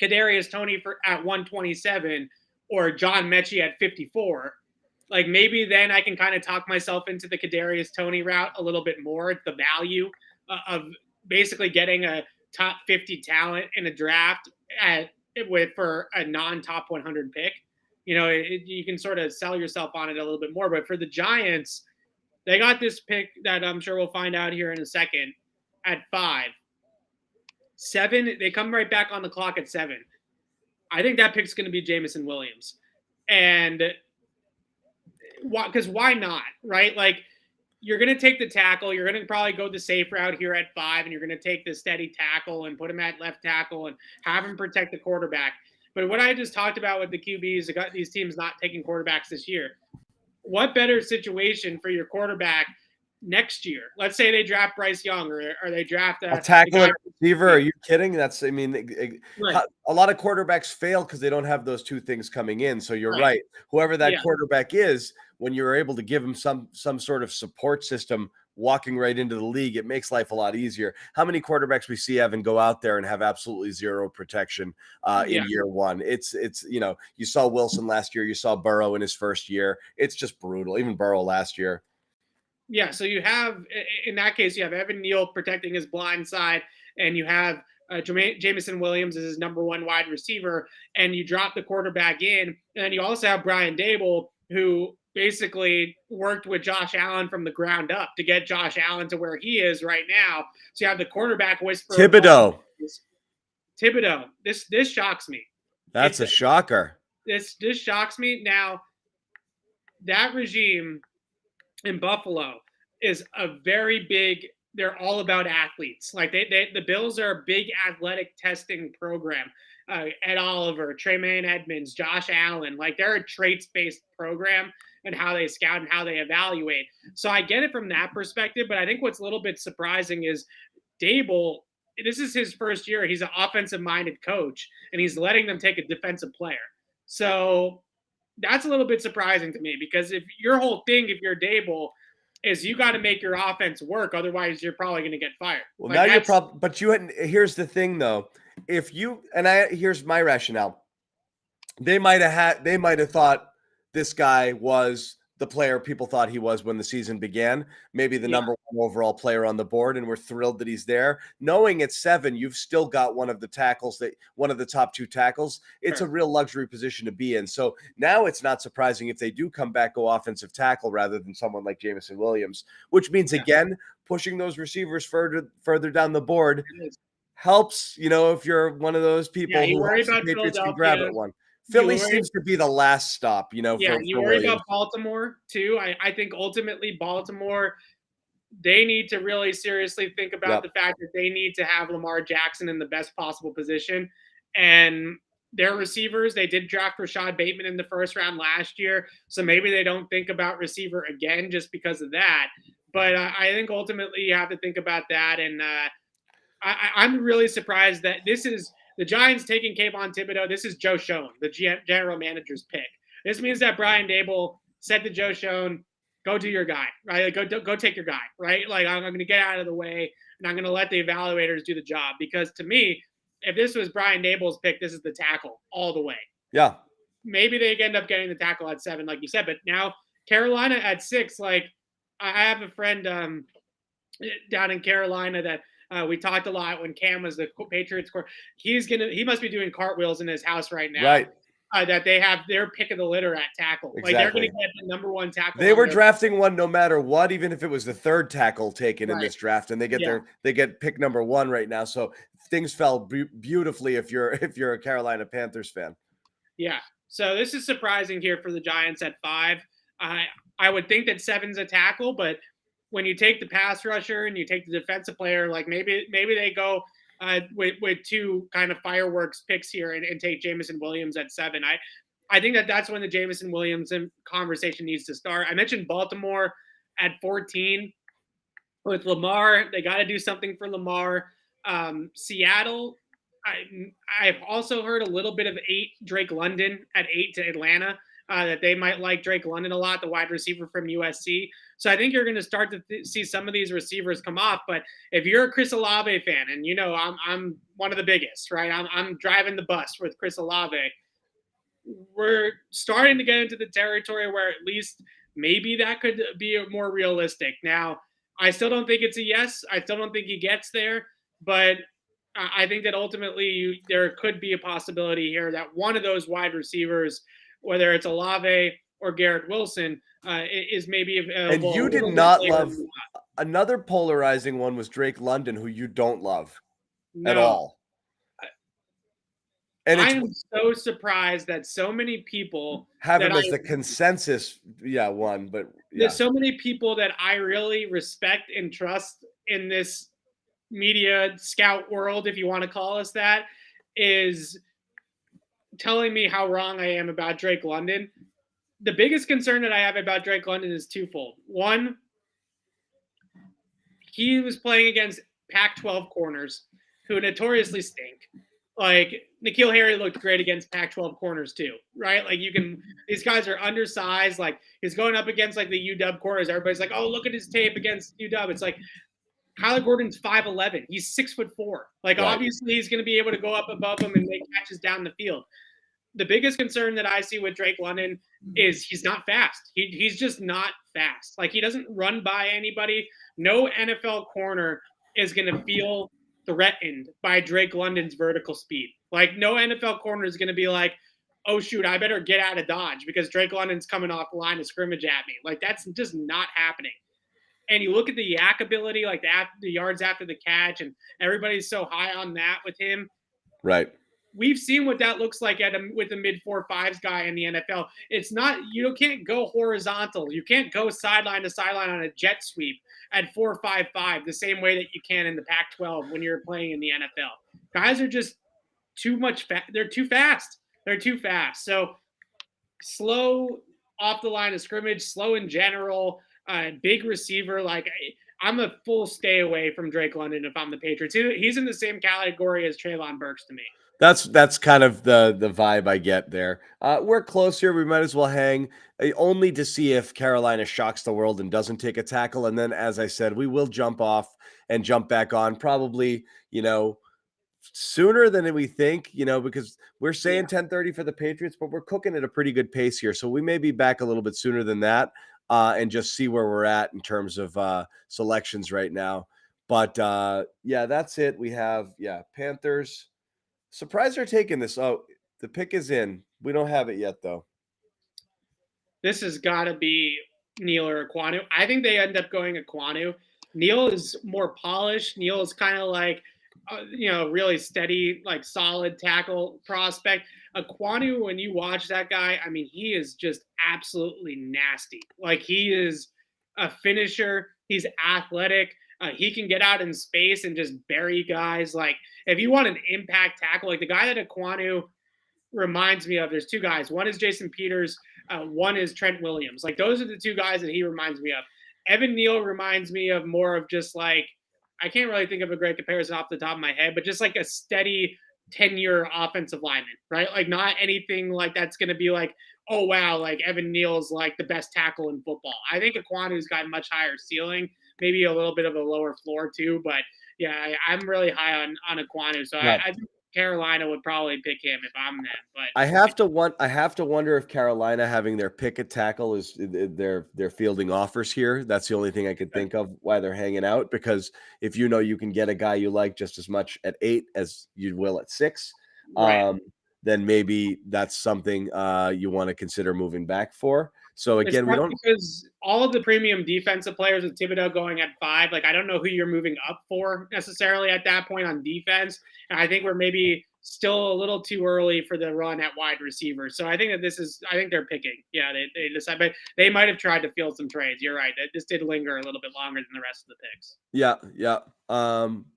Kadarius Toney at 127 or John Mechie at 54? Like, maybe then I can kind of talk myself into the Kadarius Toney route a little bit more. It's the value of basically getting a top 50 talent in a draft for a non-top 100 pick. You can sort of sell yourself on it a little bit more. But for the Giants, they got this pick that I'm sure we'll find out here in a second at 5. 7, they come right back on the clock at 7. I think that pick's going to be Jameson Williams. And because why not, right? Like, you're going to take the tackle. You're going to probably go the safe route here at 5, and you're going to take the steady tackle and put him at left tackle and have him protect the quarterback. But what I just talked about with the QBs, got these teams not taking quarterbacks this year. What better situation for your quarterback next year? Let's say they draft Bryce Young or they draft a tackle and receiver. Are you kidding? Right. A lot of quarterbacks fail because they don't have those two things coming in. So you're right. Whoever that quarterback is, when you're able to give him some sort of support system walking right into the league, it makes life a lot easier. How many quarterbacks we see, Evan, go out there and have absolutely zero protection in year one? It's you saw Wilson last year. You saw Burrow in his first year. It's just brutal. Even Burrow last year. Yeah, so you have, in that case, you have Evan Neal protecting his blind side, and you have Jameson Williams as his number 1 wide receiver, and you drop the quarterback in, and then you also have Brian Dable, who basically worked with Josh Allen from the ground up to get Josh Allen to where he is right now. So you have the quarterback whisperer. Thibodeau. This shocks me. That's a shocker. This shocks me. Now, that regime in Buffalo is a very big, they're all about athletes. Like the Bills are a big athletic testing program. Ed Oliver, Tremaine Edmonds, Josh Allen, like they're a traits-based program and how they scout and how they evaluate. So I get it from that perspective, but I think what's a little bit surprising is Dable, this is his first year. He's an offensive-minded coach, and he's letting them take a defensive player. So that's a little bit surprising to me because if your whole thing, if you're Dable, is you got to make your offense work. Otherwise, you're probably going to get fired. Well, now you're probably, but here's the thing though. Here's my rationale. They might have thought this guy was the player people thought he was when the season began, maybe the number one overall player on the board, and we're thrilled that he's there. Knowing at 7, you've still got one of the top 2 tackles. It's a real luxury position to be in. So now it's not surprising if they do come back, go offensive tackle rather than someone like Jameson Williams, which means again, pushing those receivers further down the board helps, if you're one of those people who hopes the Patriots can grab at one. Philly seems to be the last stop, you worry Williams. about Baltimore too. I think ultimately Baltimore, they need to really seriously think about the fact that they need to have Lamar Jackson in the best possible position. And their receivers, they did draft Rashad Bateman in the first round last year. So maybe they don't think about receiver again just because of that. But I think ultimately you have to think about that. And I'm really surprised that this is the Giants taking Kayvon Thibodeau. This is Joe Schoen, the general manager's pick. This means that Brian Dable said to Joe Schoen, go do your guy, right? Like, go take your guy, right? Like, I'm going to get out of the way, and I'm going to let the evaluators do the job. Because to me, if this was Brian Dable's pick, this is the tackle all the way. Yeah. Maybe they end up getting the tackle at 7, like you said. But now Carolina at 6, like I have a friend down in Carolina that we talked a lot when Cam was the Patriots court. He must be doing cartwheels in his house right now. Right. That they have their pick of the litter at tackle. Exactly. Like they're going to get the number 1 tackle. They were drafting one no matter what, even if it was the 3rd tackle taken in this draft, and they get pick number 1 right now. So things fell beautifully if you're a Carolina Panthers fan. Yeah. So this is surprising here for the Giants at 5. I would think that 7's a tackle, but when you take the pass rusher and you take the defensive player, like maybe they go with 2 kind of fireworks picks here and take Jameson Williams at 7. I think that's when the Jameson Williams conversation needs to start. I mentioned Baltimore at 14 with Lamar. They got to do something for Lamar. Seattle, I've also heard a little bit of 8 Drake London at 8 to Atlanta. That they might like Drake London a lot, the wide receiver from USC. So I think you're going to start to see some of these receivers come off. But if you're a Chris Olave fan, and I'm one of the biggest, right? I'm driving the bus with Chris Olave. We're starting to get into the territory where at least maybe that could be more realistic. Now, I still don't think it's a yes. I still don't think he gets there. But I think that ultimately there could be a possibility here that one of those wide receivers, whether it's Olave or Garrett Wilson, is maybe available. And you did not love another polarizing one was Drake London, who you don't love at all. And I am so surprised that so many people have him as the consensus one, but there's so many people that I really respect and trust in this media scout world, if you want to call us that, is telling me how wrong I am about Drake London. The biggest concern that I have about Drake London is twofold. One, he was playing against Pac-12 corners who notoriously stink. Like N'Keal Harry looked great against Pac-12 corners too, right? Like these guys are undersized. Like he's going up against like the UW corners. Everybody's like, oh, look at his tape against UW. It's like Kyler Gordon's 5'11". He's 6'4". Like obviously he's going to be able to go up above him and make catches down the field. The biggest concern that I see with Drake London is he's not fast. He's just not fast. Like he doesn't run by anybody. No NFL corner is going to feel threatened by Drake London's vertical speed. Like no NFL corner is going to be like, oh shoot, I better get out of dodge because Drake London's coming off the line of scrimmage at me. Like that's just not happening. And you look at the yak ability, like the yards after the catch, and everybody's so high on that with him. Right. We've seen what that looks like with the mid 4.5s guy in the NFL. It's not, you can't go horizontal. You can't go sideline to sideline on a jet sweep at 4.55 the same way that you can in the Pac-12 when you're playing in the NFL. Guys are just too much. They're too fast. They're too fast. So slow off the line of scrimmage, slow in general, big receiver. Like I'm a full stay away from Drake London if I'm the Patriots. He's in the same category as Treylon Burks to me. That's kind of the vibe I get there. We're close here. We might as well hang only to see if Carolina shocks the world and doesn't take a tackle. And then, as I said, we will jump off and jump back on probably, sooner than we think, because we're saying 10:30 for the Patriots, but we're cooking at a pretty good pace here. So we may be back a little bit sooner than that and just see where we're at in terms of selections right now. But that's it. We have, Panthers. Surprised they're taking this. Oh, the pick is in. We don't have it yet, though. This has got to be Neal or Ekwonu. I think they end up going Ekwonu. Neal is more polished. Neal is kind of like, really steady, like solid tackle prospect. Ekwonu, when you watch that guy, I mean, he is just absolutely nasty. Like, he is a finisher. He's athletic. He can get out in space and just bury guys. Like, if you want an impact tackle, like the guy that Ekwonu reminds me of, there's two guys. One is Jason Peters. One is Trent Williams. Like, those are the two guys that he reminds me of. Evan Neal reminds me of more of just like, I can't really think of a great comparison off the top of my head, but just like a steady 10-year offensive lineman, right? Like, not anything like that's going to be like, oh, wow, like Evan Neal's like the best tackle in football. I think Ekwonu's got much higher ceiling, maybe a little bit of a lower floor too, but yeah, I'm really high on Ekwonu. So Yeah. I think Carolina would probably pick him if I'm them. But I have to wonder if Carolina having their pick at tackle is they're fielding offers here. That's the only thing I could think of why they're hanging out, because if you can get a guy you like just as much at 8 as you will at 6, right. then maybe that's something you want to consider moving back for. So again, we don't, because all of the premium defensive players with Thibodeau going at 5, like I don't know who you're moving up for necessarily at that point on defense. And I think we're maybe still a little too early for the run at wide receiver. So I think that I think they're picking. Yeah, they decide, but they might have tried to field some trades. You're right. This did linger a little bit longer than the rest of the picks. Yeah.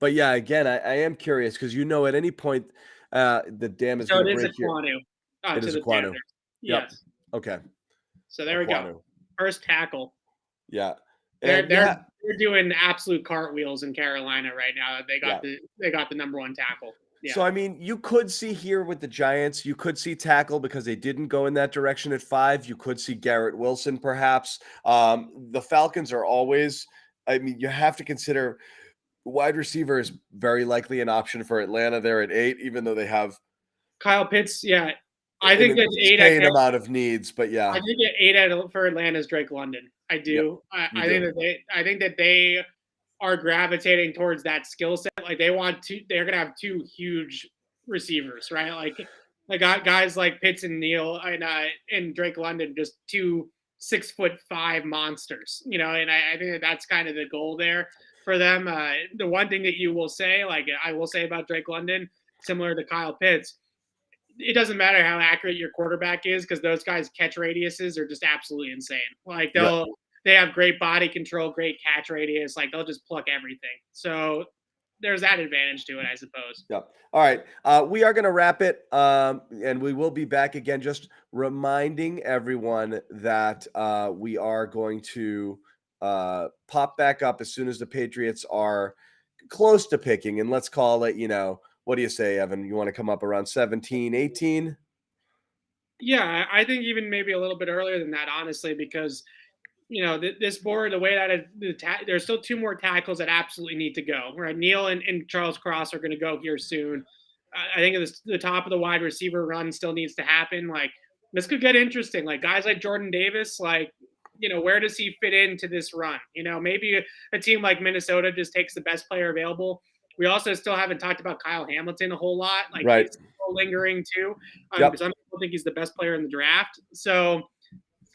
But yeah, again, I am curious because at any point the dam is going to break here. It is Ekwonu. Yes. Yep. Okay. So there we go. First tackle. Yeah. They're doing absolute cartwheels in Carolina right now. They got the number 1 tackle. Yeah. So I mean, you could see here with the Giants, you could see tackle because they didn't go in that direction at 5. You could see Garrett Wilson perhaps. The Falcons are always, I mean, you have to consider wide receiver is very likely an option for Atlanta. They're at 8, even though they have Kyle Pitts. Yeah. I think that's 8 at amount of needs, but yeah. I think 8 for Atlanta is Drake London. I do. Yep, I think that they are gravitating towards that skill set. Like they're going to have 2 huge receivers, right? Like guys like Pitts and Neal and Drake London, just 2 6'5" monsters, and I think that's kind of the goal there for them. The one thing that you will say, like I will say about Drake London, similar to Kyle Pitts, it doesn't matter how accurate your quarterback is because those guys' catch radiuses are just absolutely insane. Like they have great body control, great catch radius. Like they'll just pluck everything. So there's that advantage to it, I suppose. Yep. All right. We are going to wrap it. And we will be back again, just reminding everyone that we are going to pop back up as soon as the Patriots are close to picking. And let's call it, what do you say, Evan? You want to come up around 17, 18? Yeah, I think even maybe a little bit earlier than that, honestly, because, this board, the way that there's still 2 more tackles that absolutely need to go. Right, Neal and Charles Cross are going to go here soon. I think the top of the wide receiver run still needs to happen. Like, this could get interesting. Like, guys like Jordan Davis, like, where does he fit into this run? Maybe a team like Minnesota just takes the best player available. We also still haven't talked about Kyle Hamilton a whole lot. Like, right. He's still lingering too. Some people think he's the best player in the draft. So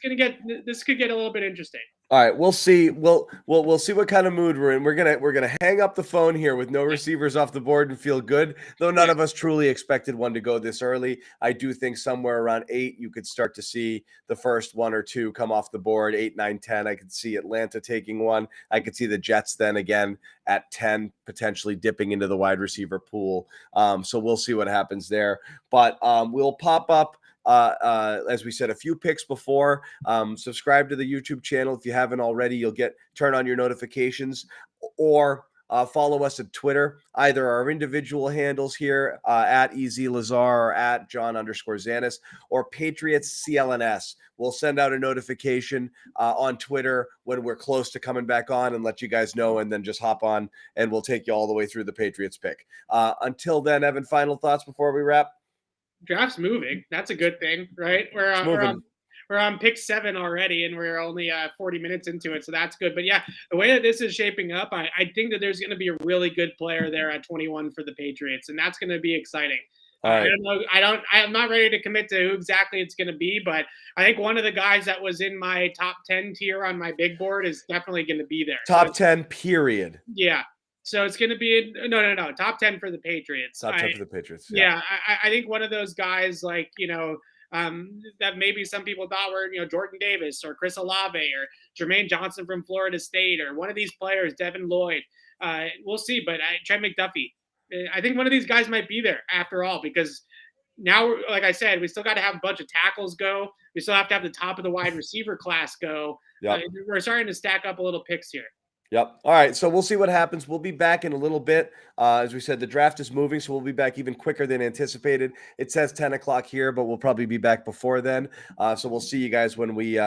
this could get a little bit interesting. All right, we'll see. We'll see what kind of mood we're in. We're gonna hang up the phone here with no receivers off the board and feel good. Though none of us truly expected one to go this early. I do think somewhere around 8, you could start to see the first 1 or 2 come off the board. 8, 9, 10. I could see Atlanta taking one. I could see the Jets then again at 10, potentially dipping into the wide receiver pool. So we'll see what happens there. But we'll pop up. As we said, a few picks before. Subscribe to the YouTube channel if you haven't already. You'll turn on your notifications, or follow us at Twitter, either our individual handles here at EZLazar or at John_Zanis or Patriots CLNS. We'll send out a notification on Twitter when we're close to coming back on and let you guys know, and then just hop on and we'll take you all the way through the Patriots pick. Until then, Evan, final thoughts before we wrap? Draft's moving. That's a good thing, right? We're on pick 7 already, and we're only 40 minutes into it, so that's good. But yeah, the way that this is shaping up, I think that there's going to be a really good player there at 21 for the Patriots, and that's going to be exciting. Right. I don't know. I'm not ready to commit to who exactly it's going to be, but I think one of the guys that was in my top 10 tier on my big board is definitely going to be there. Top 10, period. Yeah. So it's going to be no. Top 10 for the Patriots. Top 10 for the Patriots. Yeah. I think one of those guys like, that maybe some people thought were, Jordan Davis or Chris Olave or Jermaine Johnson from Florida State or one of these players, Devin Lloyd. We'll see. But Trent McDuffie, I think one of these guys might be there after all, because now, like I said, we still got to have a bunch of tackles go. We still have to have the top of the wide receiver class go. Yep. We're starting to stack up a little picks here. Yep. All right. So we'll see what happens. We'll be back in a little bit. As we said, the draft is moving, so we'll be back even quicker than anticipated. It says 10 o'clock here, but we'll probably be back before then. So we'll see you guys when we